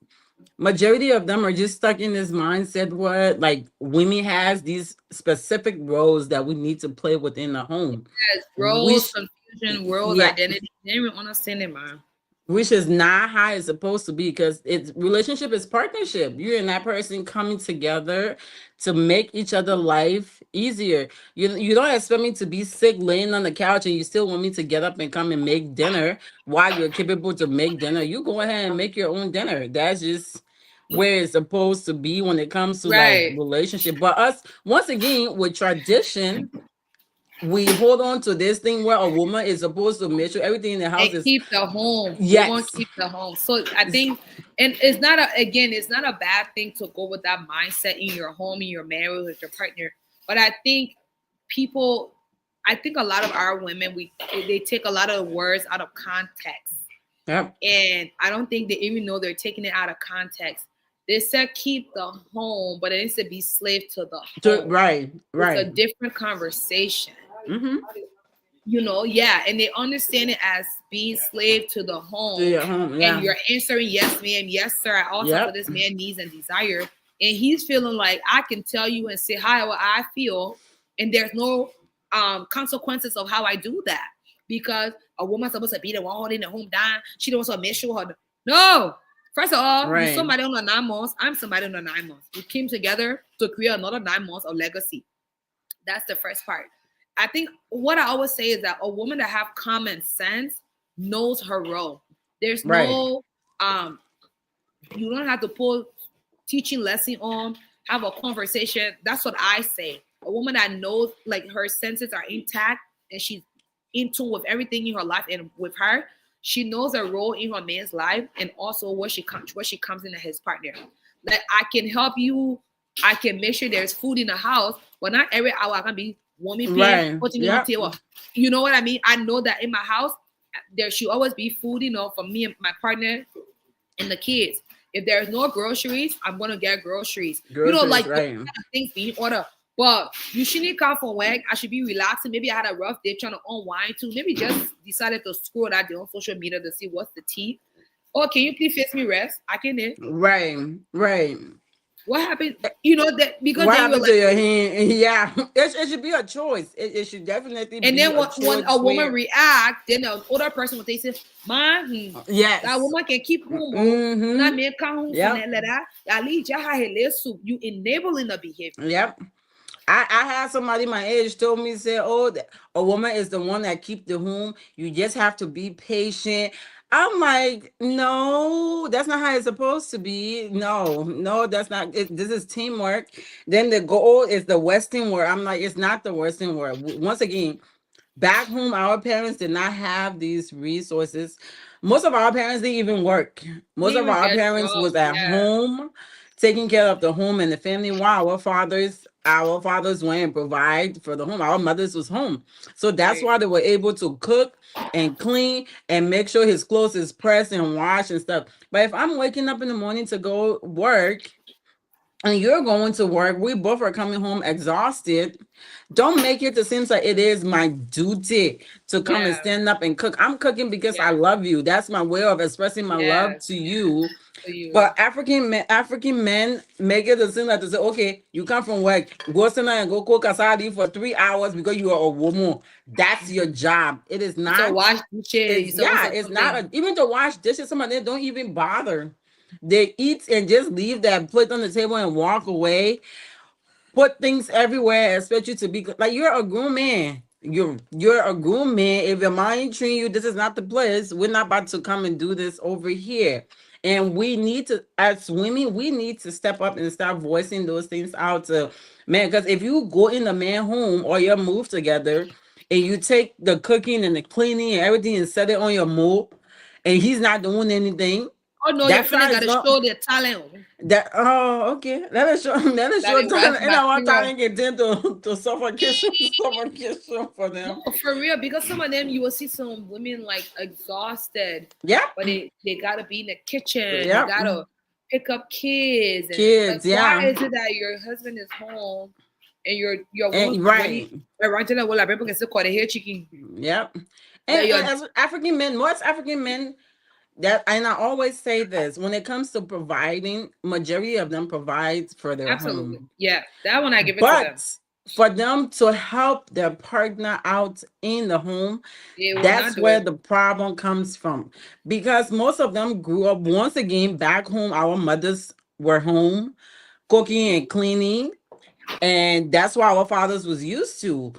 majority of them are just stuck in this mindset where like women has these specific roles that we need to play within the home. Yes. Roles, Which confusion, world yeah, identity. They didn't even understand it, man. which is not how it's supposed to be, because it's relationship is partnership. You and that person coming together to make each other life easier. You don't expect me to be sick laying on the couch and you still want me to get up and come and make dinner while you're capable to make dinner. You go ahead and make your own dinner. That's just where it's supposed to be when it comes to like Right. relationship. But us, once again, with tradition, we hold on to this thing where a woman is supposed to make sure everything in the house And is keep the home. We're gonna yes. keep the home. So I think, and it's not a again, it's not a bad thing to go with that mindset in your home, in your marriage with your partner. But I think people, I think a lot of our women, we they take a lot of words out of context, Yep. and I don't think they even know they're taking it out of context. They said keep the home, but it needs to be slave to the home. Right, It's a right. different conversation. Mm-hmm. Yeah, and they understand it as being slave to the To home, your home, and yeah. you're answering yes ma'am, yes sir, at all times for Yep. this man needs and desire, and he's feeling like I can tell you and say how I feel, and there's no consequences of how I do that, because a woman's supposed to be the one holding the home down. She don't want to make sure her no. First of all, you Right, somebody on the 9 months, I'm somebody on the 9 months. We came together to create another 9 months of legacy. That's the first part. I think what I always say is that a woman that have common sense knows her role. There's right, no you don't have to pull teaching lesson on, have a conversation. That's what I say. A woman that knows like her senses are intact and she's in tune with everything in her life, and with her, she knows her role in her man's life and also what she comes into his partner. Like I can help you, I can make sure there's food in the house, but not every hour I can be warming pan, right. putting it on Yep. the table. You know what I mean? I know that in my house there should always be food, for me and my partner and the kids. If there's no groceries, I'm gonna get groceries. Groceries, Like those right. kind of things being ordered. But you shouldn't come from work. I should be relaxing. Maybe I had a rough day trying to unwind too. Maybe just decided to scroll that day on social media to see what's the tea. Oh, can you please face me rest? I can do. Right, right. What happened? That because What then you were happened to like, your hand? Yeah, it should be a choice. It should definitely and be then a when a choice woman where, react, then the older person will say, "Man, that yes. woman can keep home. Oh, when I Mm-hmm. make come home for Yep. that, at least you enabling the behavior." Yep. I had somebody my age told me, say, oh, a woman is the one that keep the home. You just have to be patient. I'm like, no, that's not how it's supposed to be. No, no, that's not it. This is teamwork. Then the goal is the Western world. I'm like, it's not the Western world. Once again, back home, our parents did not have these resources. Most of our parents didn't even work. They Most of even our get parents jobs. was at Yeah, home taking care of the home and the family, while our fathers our fathers went and provide for the home. Our mothers was home. So that's Right. why they were able to cook and clean and make sure his clothes is pressed and washed and stuff. But if I'm waking up in the morning to go work and you're going to work, we both are coming home exhausted. Don't make it to seem like it is my duty to come and Yeah. stand up and cook. I'm cooking because I Yeah. love you. That's my way of expressing my love Yes. to you. For you. But African men make it a seem like to say, okay, you come from work, go sit down and go cook asadi for 3 hours because you are a woman. That's your job. It is You to not. wash dishes. It's You supposed yeah. to It's cook not it. a, even to wash dishes. Some of them don't even bother. They eat and just leave that plate on the table and walk away, put things everywhere, expect you to be like you're a grown man. You're a grown man. If your mind treating you, this is not the place. We're not about to come and do this over here. And we need to, as women, we need to step up and start voicing those things out to man. Because if you go in the man home or you move together and you take the cooking and the cleaning and everything and set it on your move, and he's not doing anything, Oh no, your that's friend how got it's to going. show their talent. That okay. That is show that is That show it was talent. And our material. talent get into suffocation, suffocation for No, them. for real, because some of them you will see some women like exhausted, but Yep. they gotta be in the kitchen, they Yep. gotta pick up kids, and like Kids, why yeah. is it that your husband is home and your woman And when he right. around to the wall, people can still call the hair chicken Yep. that And you're as African men, most African men that and I always say this, when it comes to providing, majority of them provides for their absolutely, home. yeah, that one I give it to them. But for them to help their partner out in the home, They will not that's do where it. the problem comes from. Because most of them grew up once again back home. Our mothers were home cooking and cleaning, and that's what our fathers was used to.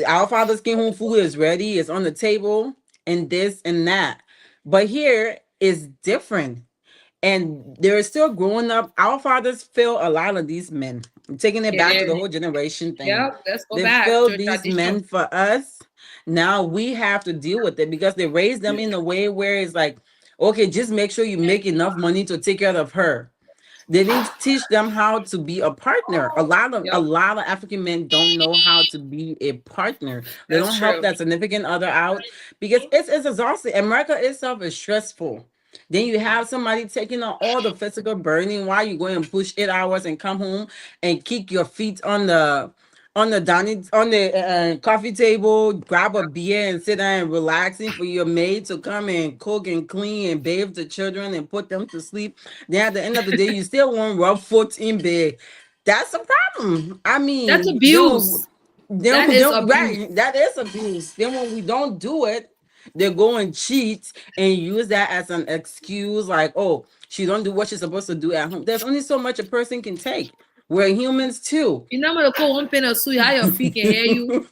Our fathers came home, food is ready, it's on the table, and this and that. But here is different, and they're still growing up. Our fathers fail a lot of these men. I'm taking it back to the Yeah, whole generation thing. yep, let's go They back failed to these tradition. men for us. Now we have to deal with it because they raised them in a way where it's like, okay, just make sure you make enough money to take care of her. They didn't teach them how to be a partner. A Yep, lot of African men don't know how to be a partner. They that's don't help true. that significant other out because it's exhausting. America itself is stressful. Then you have somebody taking on all the physical burning while you go and push 8 hours and come home and kick your feet on the dining on the coffee table, grab a beer and sit down and relaxing for your maid to come and cook and clean and bathe the children and put them to sleep. Then at the end of the day, you still want rough foot in bed. That's a problem. I That's mean, abuse. then That we is don't abuse. right. That is abuse. Then when we don't do it, they go and cheat and use that as an excuse, like, oh, she don't do what she's supposed to do at home. There's only so much a person can take. We're humans too. You know, to go one pen or suit, how your feet can hear you.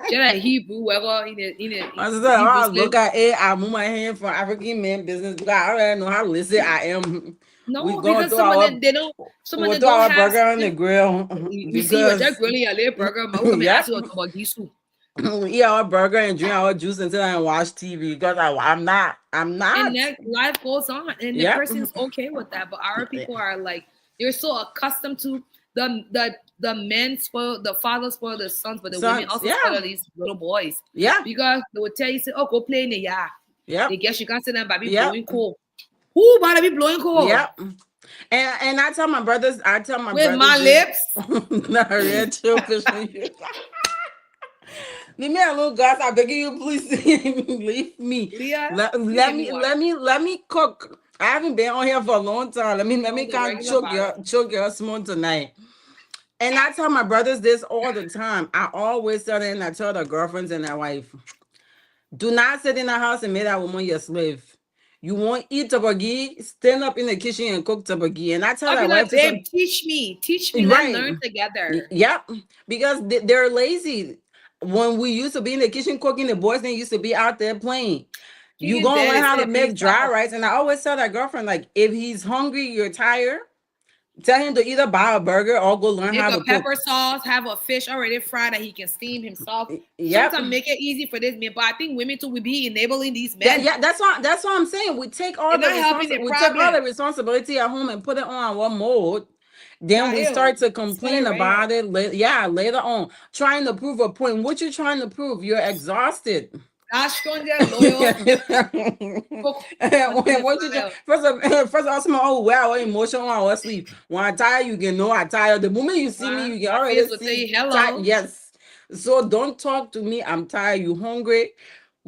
Just like Hebrew, whatever I in said, the oh, Hebrew I slave. look at it, I move my hand for African men business because I already know how listen I am. We No, going because through some of our them they don't. Some of we them throw don't our have burger on the skin. grill You see, you're just because grilling your little burger. My who come and ask yep. you about this soup. We eat our burger and drink our juice until I watch TV because I'm And not. that life goes on, and the Yep. person's okay with that. But our people are like they're so accustomed to the men spoil the father spoil the sons, but the women Sons, also yeah. spoil these little boys Yeah. because they will tell you, say, "Oh, go play in the yard." They Yep. guess you can't sit down by be Yep. blowing cold. Who about to be blowing cold Yep. And I tell my with brothers my this. lips? Not red chill fish. Leave me alone, guys. I beg you, please leave me. Leah, Let, you let give me me water. let me let me cook. I haven't been on here for a long time. Let No, me the kind of regular bottle. choke your smooth tonight. And I tell my brothers this all the time. I always tell them, I tell their girlfriends and their wife, do not sit in the house and make that woman your slave. You want eat tabagi, stand up in the kitchen and cook tabagi. And I tell I'll be that like, wife to babe, teach me, let's right. learn together. Yep. Because they're lazy. When we used to be in the kitchen cooking, the boys then used to be out there playing. King You is gonna there, learn they how say to the place make dry top. rice. And I always tell that girlfriend, like, if he's hungry, you're tired, tell him to either buy a burger or go learn Make how a to pepper cook. sauce, have a fish already fried that he can steam himself. Yep. Sometimes make it easy for this man, but I think women too will be enabling these men. Yeah, that's what I'm saying. We take They're not helping the we take all problem. the responsibility at home and put it on our mode. Then we Yeah, start to spell it complain right. about it. Later on, trying to prove a point. What you trying to prove? You're exhausted. That's strong, they're loyal. When what you try, first of all, small, oh wow, emotional or sleep. When I tire, you can know I tired. The moment you see me, you can My already face will tell see you tired. hello. Yes. So don't talk to me. I'm tired. You hungry?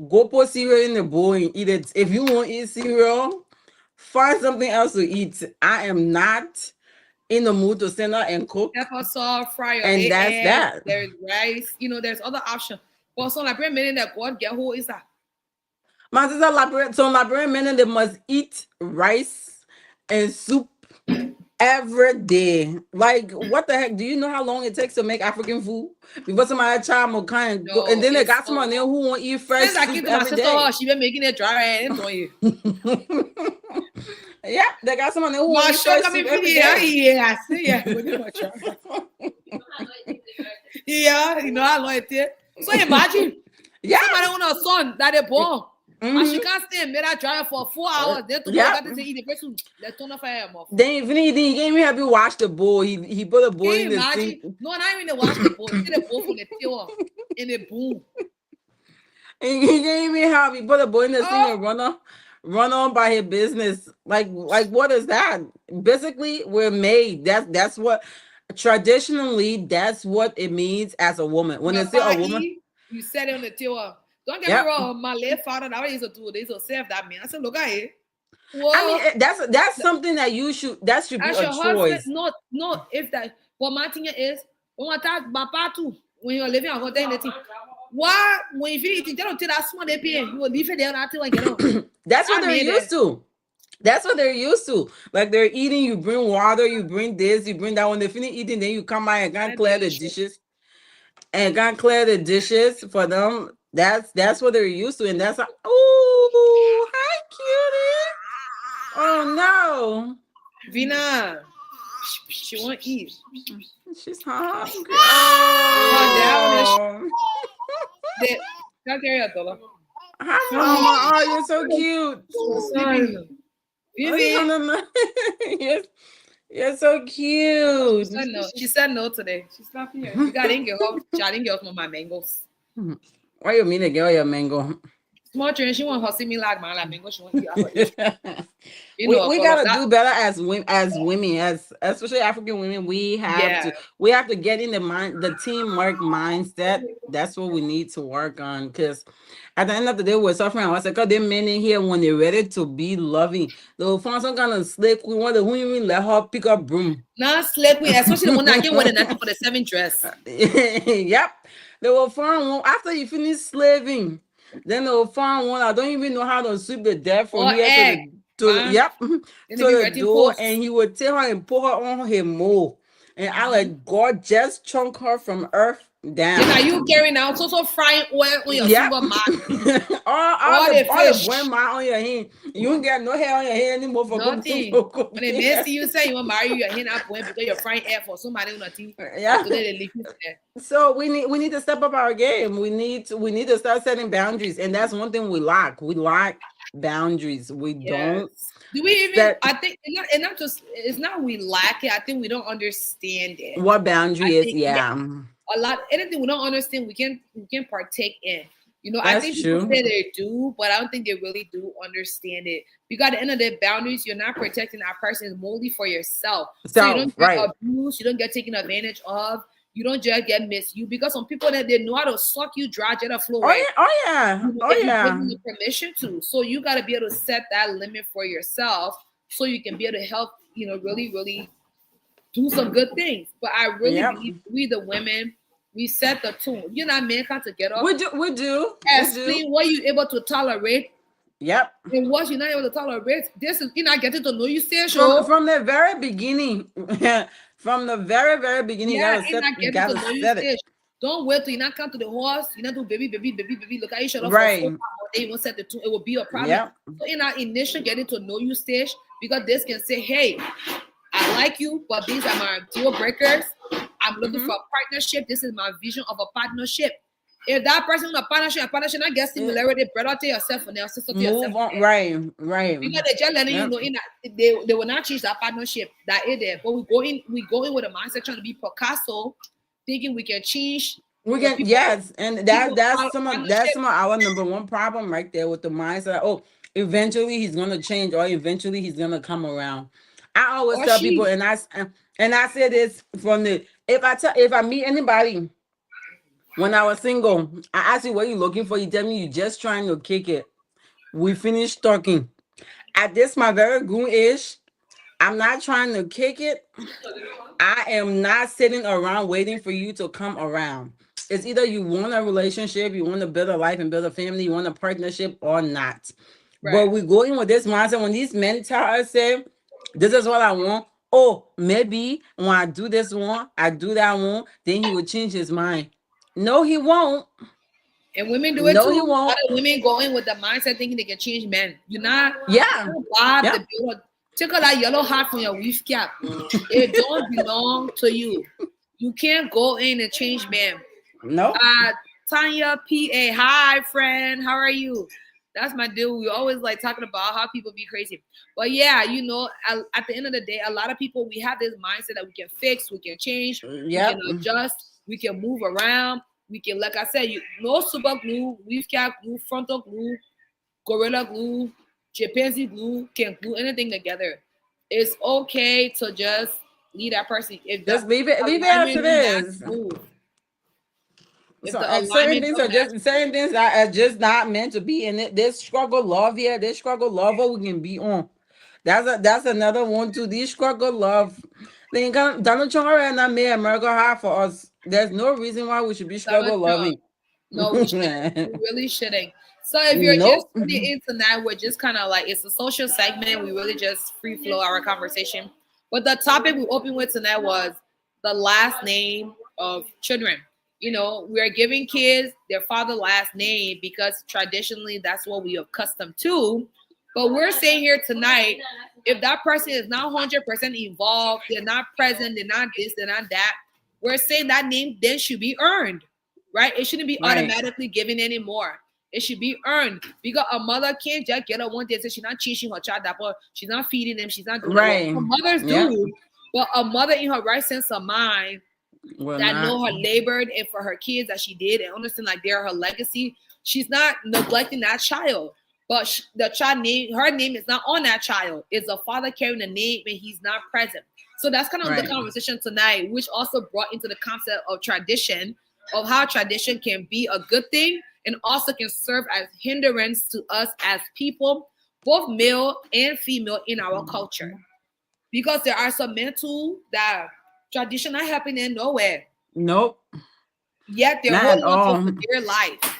Go put cereal in the bowl and eat it. If you won't eat cereal, find something else to eat. I am not in the mood to stand up and cook. Pepper sauce, fry your And that's eggs. that. There's rice. There's other options. But so like minute that God get who is that? My sister Liberian men, they must eat rice and soup every day. Like, what the heck? Do you know how long it takes to make African food? Before somebody child will kind of go, and No, then they it's got someone there who won't eat fresh since I soup came to my every sister day. house, she been making it dry and on you. Yeah, they got someone there who won't My eat sugar fresh me soup every pretty day. yeah, I see yeah. What you want, yeah, how long it take. So imagine Yeah. somebody on a son that they born. And she Mm-hmm. can't stay and make that dry for 4 hours. Then tomorrow Yeah. got to say eat the person. Let's turn off fire more. Then even he can't even help you wash the bowl. He put a bowl Can in you the sink. imagine? No, not even to wash the bowl. Take the bowl from the pure in the boom. He can't even help. He put a bowl in the sink Oh, and run on by his business. Like what is that? Basically, we're made. That's what traditionally that's what it means as a woman. When they say a Papa woman, E, you said it on the table. Don't get me yep. wrong. My late father, that was to do. They used to serve that man. I said, look at it. I mean, Whoa. that's something that that should be As a your husband, choice. no, if that. But my thing is, when I talk papa too, when you're living at hotel and the thing, why when you finish eating, they don't take that small they pay. You will leave it there until I get on. That's what I they're made used it. to. That's what they're used to. Like they're eating, you bring water, you bring this, you bring that. When they finish eating, then you come by and can't That's clear the delicious. dishes. And can't clear the dishes for them. That's what they're used to. And that's like, oh, hi, cutie. Oh Vina, she won't eat. no. She's hungry. Oh, that one is Oh. that. Don't carry a dollar. Hi, mama. Oh, you're so cute. Son, Vivi. No. You're so cute. She said no. She said no today. She's not here. You got in girl. I didn't get off my mangoes. Why you mean to get your mango? Small children, she want to see me like man, like mango. She want to eat. We gotta that. do better as women, as especially African women. Yeah. We have to get in the teamwork mindset. That's what we need to work on. Because at the end of the day, we're suffering. I said, because there are men in here when they're ready to be loving, they'll find some kind of slave queen. Want to who even let her pick up broom. Nah, slave queen, especially the one that can wear the 1947 dress. Yep, they will find one after you finish slaving. Then they will find one. I don't even know how to sweep the deck from Or here egg, to the man. yep Then to they be the writing door, posts. and he would tell her and put her on her mold. And I like God just chunk her from earth down. Then are you carrying out also frying oil on your Yep. finger mark? all the the fish. burn mark on your hand. You don't get no hair on your hand anymore for Nothing. cooking. When they may see you say you want to marry you, your hand up because you're frying air for somebody on the team. Yeah. Today they leave you there. So we need to step up our game. We need to start setting boundaries, and that's one thing we lack. We lack boundaries. We don't Yes. Do we even? set I think it's not just. It's not we lack it. I think we don't understand it. what boundary I is. think Yeah, a lot anything we don't understand, we can partake in. I that's think people true. say they do, but I don't think they really do understand it. Because at the end of the boundaries, you're not protecting that person. It's mostly for yourself. So you Self, don't get right? abused, you don't get taken advantage of, you don't just get misused. Because some people that they know how to suck you dry to the floor, Oh right? yeah, oh yeah, oh If you give yeah. them the permission to. So you gotta be able to set that limit for yourself so you can be able to help, really, really do some good things. But I really Yep. believe we the women, we set the tone. You're not men come together. We do. Explain what you're able to tolerate Yep. and what you're not able to tolerate. This is you're not getting to know you say From the very beginning, from the very beginning, Yeah, you're not you getting to gotta know you set it say. Don't wait till you not come to the horse. You not do baby. Look at each other for right. 4 hours. They won't set the tone. It will be a problem. Yep. So in our initial getting to know you stage, because this can say, hey, I like you, but these are my deal breakers. I'm looking for a partnership. This is my vision of a partnership. If that person in a partnership, not get Eh, similarity, brother to yourself and your sister to yourself. move on. Right, right. Because they just letting you Yep. know in that they will not change that partnership that is there. But we go in with a mindset trying to be Picasso, thinking we can change We the can, yes, and people that's partnership. some of our number one problem right there with the mindset. Oh, eventually he's gonna change, or eventually he's gonna come around. I always Or tell people, she. and I say this from the if I meet anybody when I was single, I ask you what you looking for. You tell me you just trying to kick it. We finished talking. At this my very good age, I'm not trying to kick it. I am not sitting around waiting for you to come around. It's either you want a relationship, you want to build a life and build a family, you want a partnership or not. But Right. we go in with this mindset when these men tell us, say, this is what I want. Oh, maybe when I do this one, I do that one, then he will change his mind. No, he won't. And women do it No, too. he A lot won't. of women go in with the mindset thinking they can change men. Yeah. You're not bad Yeah. to build. Take all that yellow heart from your weave cap. It don't belong to you. You can't go in and change men. No. Uh, Tanya PA, hi friend, how are you? That's my deal. We always like talking about how people be crazy. But yeah, at the end of the day, a lot of people we have this mindset that we can fix, we can change, we can Yep. adjust, we can move around, we can, like I said, no super glue, weave cap glue, frontal glue, gorilla glue, chimpanzee glue can glue anything together. It's okay to just leave that person if the Just leave it as alignment it is that is. smooth. If So the and certain alignment things don't are match. just certain things are just not meant to be in it. This struggle love here, this struggle love what we can be on. That's another one too. This struggle love. Donald Trump and I made America hard for us. There's no reason why we should be Donald struggle Trump. loving. No, we shouldn't. We really shouldn't. So if you're just Nope. tuning in tonight, we're just kind of like it's a social segment. We really just free flow our conversation. But the topic we opened with tonight was the last name of children. We are giving kids their father last name because traditionally that's what we are accustomed to. But we're saying here tonight, if that person is not 100% involved, they're not present, they're not this, they're not that, we're saying that name then should be earned, right? It shouldn't be Right. automatically given anymore. It should be earned because a mother can't just get up one day and say she's not teaching her child that, but she's not feeding them, she's not doing that. Well, Right. some mothers Yep. do, but a mother in her right sense of mind Well, that not. know her labored and for her kids that she did and understand like they're her legacy, she's not neglecting that child. But the child name, her name is not on that child. It's a father carrying the name and he's not present. So that's kind of the Right. conversation tonight, which also brought into the concept of tradition, of how tradition can be a good thing and also can serve as hindrance to us as people, both male and female in our culture. Because there are some men too that tradition not happening nowhere. Nope. Yet they're Not at holding on to it all. for dear life.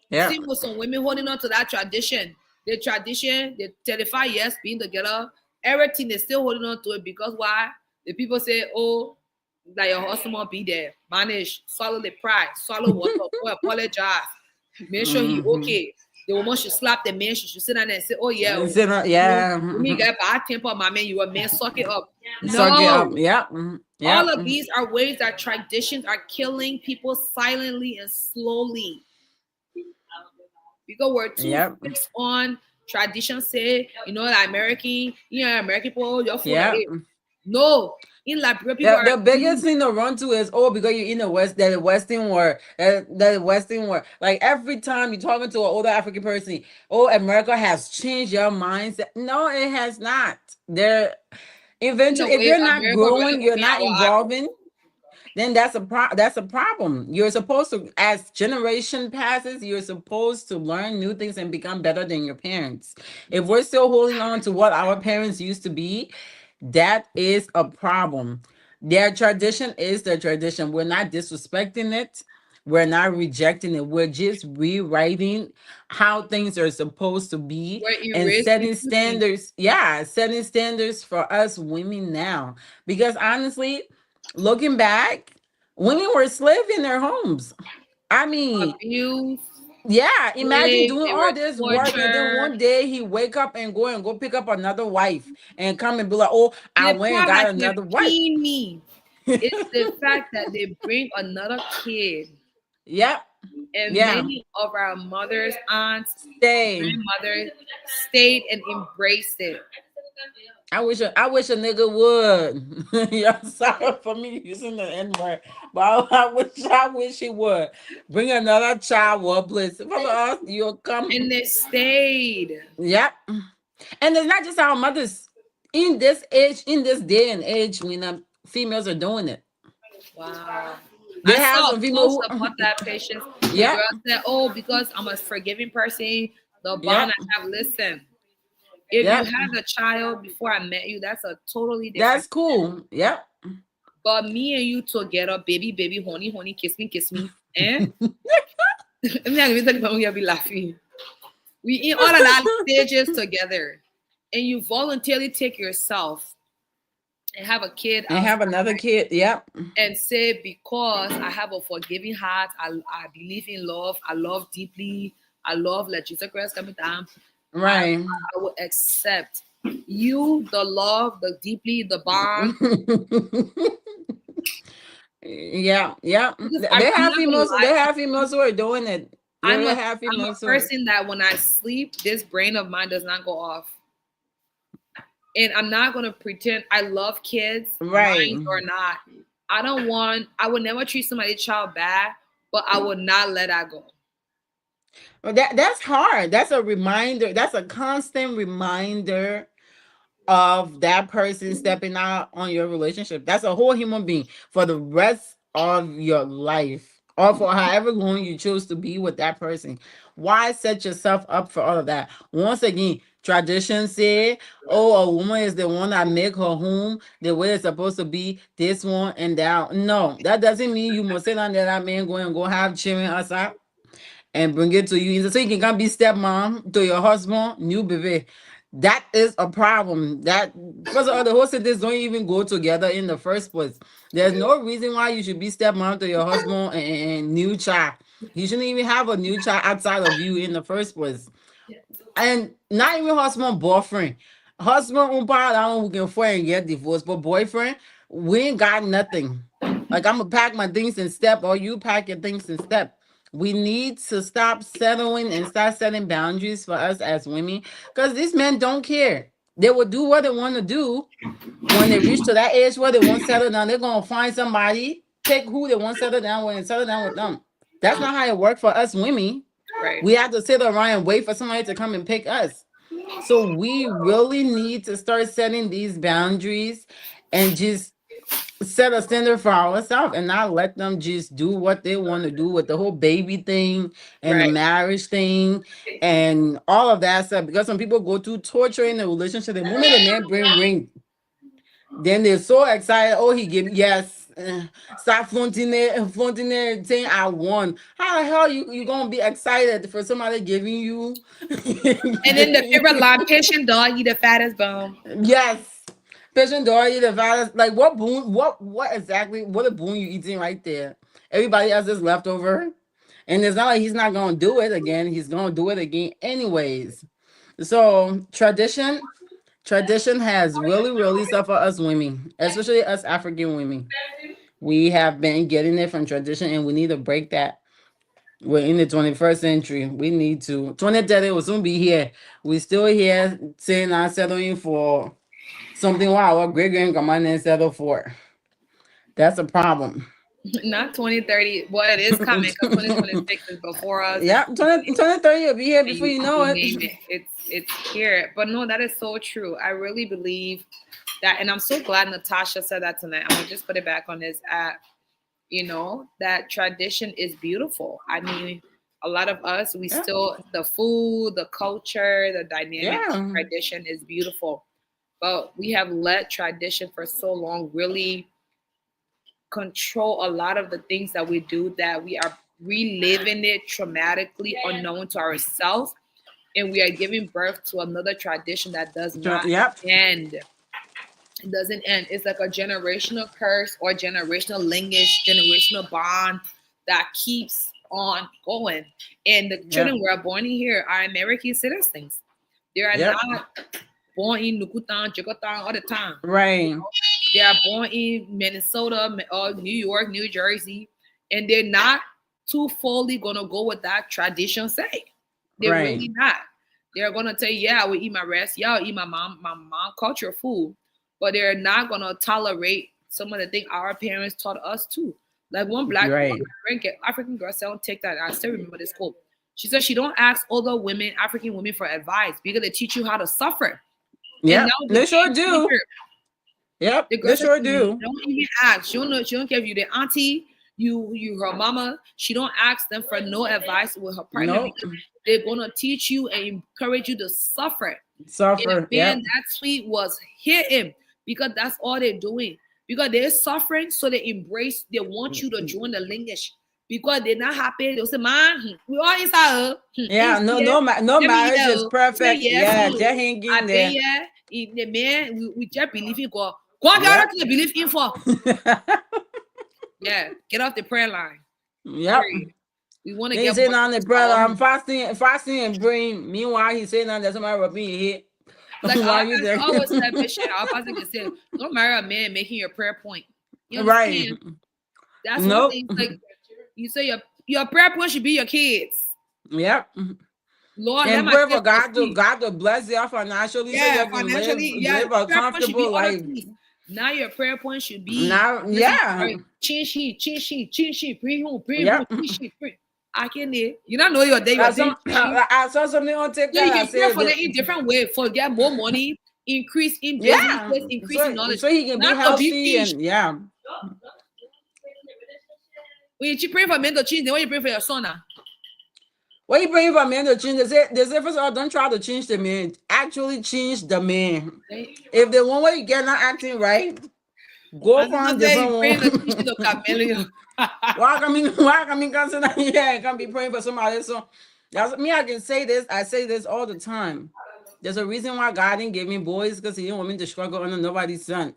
Yep. See with some women holding on to that tradition. The tradition, the 35 years being together, everything they're still holding on to it because why? The people say, oh, that your husband won't be there. Manage, swallow the pride, swallow water, go apologize. Make sure he Mm-hmm. okay. The woman should slap the man. She should sit down there and say, "Oh yeah, Yeah. you need get bad temper, my man. You a man, suck it up." Suck it up. No, Yep. Mhm. all Yep. of these are ways that traditions are killing people silently and slowly because we're too Yep. fixed on tradition. Say, like American, American people, your food like Yep. it. No, in Liberia, people The, are the biggest eating. thing to run to is because you're in the West, that the Western world, the Western world. Like every time you're talking to an older African person, oh, America has changed your mindset. No, it has not. There, In a eventually, if way, you're not America really growing, you're opened not our eyes. evolving, then that's a problem. You're supposed to, as generation passes, you're supposed to learn new things and become better than your parents. If we're still holding on to what our parents used to be, that is a problem. Their tradition is their tradition. We're not disrespecting it. We're not rejecting it. We're just rewriting how things are supposed to be We're and erasing setting two things. standards. Yeah, setting standards for us women now. Because honestly, looking back, women were slaves in their homes. I mean, Abuse, yeah, imagine slave, doing they all were this work and then tortured. one day he wake up and go pick up another wife and come and be like, "Oh, I The went and part got that can another wife." pain me is the fact that they bring another kid. Yep. And Yeah. many of our mothers, aunts, Stay. grandmothers stayed and embraced it. I wish a nigga would. Yeah, sorry for me using the N word, but I wish he would bring another child. What bliss for us? You'll come. And they stayed. Yep. And it's not just our mothers. In this age, in this day and age, when females are doing it, Wow. they I have saw some a post female about who, that patient. The yep, girl said, "Oh, because I'm a forgiving person, the bond yep, I have." Listen, if you yep. had a child before I met you, that's a totally different. That's cool. Yep. But me and you together, baby, baby, honey, honey, kiss me, eh? I'm not even telling you, you'll be laughing. We in all of that stages together, and you voluntarily take yourself and have a kid And outside have another kid. Yep. and say, because I have a forgiving heart, I believe in love, I love deeply, I love let Jesus Christ come down, Right. I will accept you, the love, the deeply, the bond. Yeah, yeah. Because They I'm have not gonna females. They lie to have you, females who are doing it. I'm They a have I'm females a who are, person that when I sleep, this brain of mine does not go off. And I'm not gonna pretend I love kids, right. mine or not. I would never treat somebody's child bad, but I would not let that go. Well, that's hard. That's a reminder. That's a constant reminder of that person stepping out on your relationship. That's a whole human being for the rest of your life, or for however long you choose to be with that person. Why set yourself up for all of that? Once again, tradition say, oh, a woman is the one that make her home the way it's supposed to be, this one and that. No, that doesn't mean you must sit down there, that man go and go have children outside and bring it to you. So you can come be stepmom to your husband, new baby. That is a problem. That first of all, the whole cities don't even go together in the first place. There's no reason why you should be stepmom to your husband and new child. You shouldn't even have a new child outside of you in the first place. And not even husband, boyfriend. Husband, I don't we can afford and get divorced, but boyfriend, we ain't got nothing. Like I'm gonna pack my things and step, or you pack your things and step. We need to stop settling and start setting boundaries for us as women, because these men don't care. They will do what they want to do when they reach to that age where they want to settle down. They're gonna find somebody, pick who they want to settle down with, and settle down with them. That's not how it works for us women. Right. We have to sit around and wait for somebody to come and pick us. So we really need to start setting these boundaries and just set a standard for ourselves and not let them just do what they want to do with the whole baby thing and the Right. marriage thing and all of that stuff. Because some people go through torture in the relationship. The moment the man bring ring, then they're so excited. Oh, he gave me yes. Stop flaunting it, saying I won. How the hell you gonna be excited for somebody giving you? And then the giving favorite you line, patient dog, eat the fattest bone. yes. Patient Dory, the virus. Like what boon? What exactly? What a boon you eating right there? Everybody else is leftover, and it's not like he's not gonna do it again. He's gonna do it again anyways. So tradition has really suffered us women, especially us African women. We have been getting it from tradition, and we need to break that. We're in the 21st century. We need to. 2030 will soon be here. We still here saying I'm settling for something what our great grandmama didn't settle for. That's a problem. Not 2030. Well, it is coming because 2026 is before us, and Yeah, 2030 will be here before you know you it. name it. It's here. But no, that is so true. I really believe that, and I'm so glad Natasha said that tonight. I'm gonna just put it back on this app. That tradition is beautiful. I mean, a lot of us, we Yeah, still, the food, the culture, the dynamic of yeah, tradition is beautiful. But we have let tradition for so long really control a lot of the things that we do, that we are reliving it traumatically unknown to ourselves, and we are giving birth to another tradition that does not yep, end. It doesn't end. It's like a generational curse or generational lineage, generational bond that keeps on going. And the yep, children who are born in here are American citizens. They are yep. not born in Nukutan, Jakarta all the time. Right. They are born in Minnesota or New York, New Jersey, and they're not too fully gonna go with that tradition say. They're Right. really not. They're gonna tell you, yeah, I will eat my rest, yeah, I'll eat my mom culture food, but they're not gonna tolerate some of the things our parents taught us too. Like one Right. African girl said on TikTok, I still remember this quote. She said she don't ask older women, African women, for advice because they teach you how to suffer. Yeah, And now the they sure do. teenager, Yep, the girl they said sure she do. don't even ask. She don't know. She don't care if you the auntie, you her mama. She don't ask them for no advice with her partner Nope. because they're gonna teach you and encourage you to suffer. And Suffer. the man Yep. that sweet was hitting because that's all they're doing. Because they're suffering, so they embrace. They want you to join the lineage because they're not happy. They'll say, "Man, we all inside. Yeah. No. Yeah, No let me marriage is hear. Say perfect. yes, Yeah. so Just hang in I've been there. here. In the man, we just believe in God. God got Yep. us to believe in for. Yeah, get off the prayer line. Yep. Period. We want to Then get he's sitting more on the to our brother. I'm own. fasting and praying. Meanwhile, he's sitting on there. Somebody rubbing your head Like our while you pastor there. always said, Bishop, our pastor can say, don't marry a man making your prayer point. You Right. understand? That's one Nope. thing. It's like you say your prayer point should be your kids. Yep. Lord, let And my pray for kids succeed. God to bless you financially so Yeah, you can financially. Yeah, live a prayer point should be comfortable other life. things. Now your prayer point should be Now, listen, yeah. right? Chin she, bring home, Yep. chin she, bring. I can you don't know your day, your day. I saw something on So you TikTok. I can pray said for them that, in different way, for get more money, increase in yeah, businesses, increase in so knowledge. he can be Not to be healthy fish. and yeah. When you pray for men to change, then when you pray for your son now. What you bring for men to change? They say first of all, don't try to change the man. Actually, change the man. If the one way you get not acting right, go And find sometimes different you pray one. to teach you to chameleon. Why come in constantly here and can be praying for somebody? So that's me. I can say this. I say this all the time. There's a reason why God didn't give me boys because He didn't want me to struggle under nobody's son.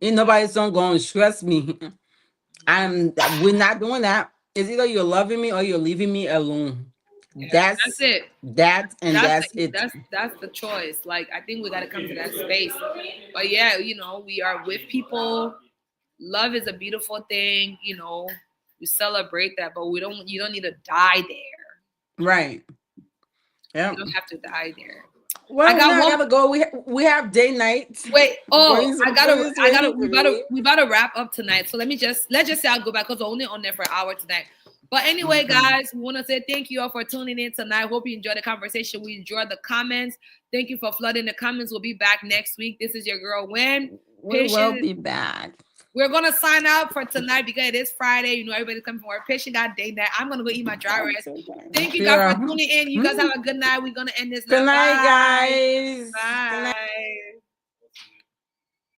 Ain't nobody's son going to stress me. We're not doing that. It's either you're loving me or you're leaving me alone. That's That's it. that's it. That's the choice. Like I think we gotta come to that space. But yeah, we are with people. Love is a beautiful thing, we celebrate that, but you don't need to die there. Right. Yeah. You don't have to die there. Well, I got now I one. gotta go. We have day night. Wait. Oh, Boys waiting for me. we gotta wrap up tonight. So let's just say I'll go back because we're only on there for an hour tonight. But anyway, Okay. guys, we want to say thank you all for tuning in tonight. Hope you enjoyed the conversation. We enjoyed the comments. Thank you for flooding the comments. We'll be back next week. This is your girl Winn. We will be back. We're gonna sign out for tonight because it is Friday. Everybody's coming from work. Patient got day night. I'm gonna go eat my dry rice. Thank you guys for tuning in. You guys have a good night. We're gonna end this. Good night, Bye. guys. Bye. Good night.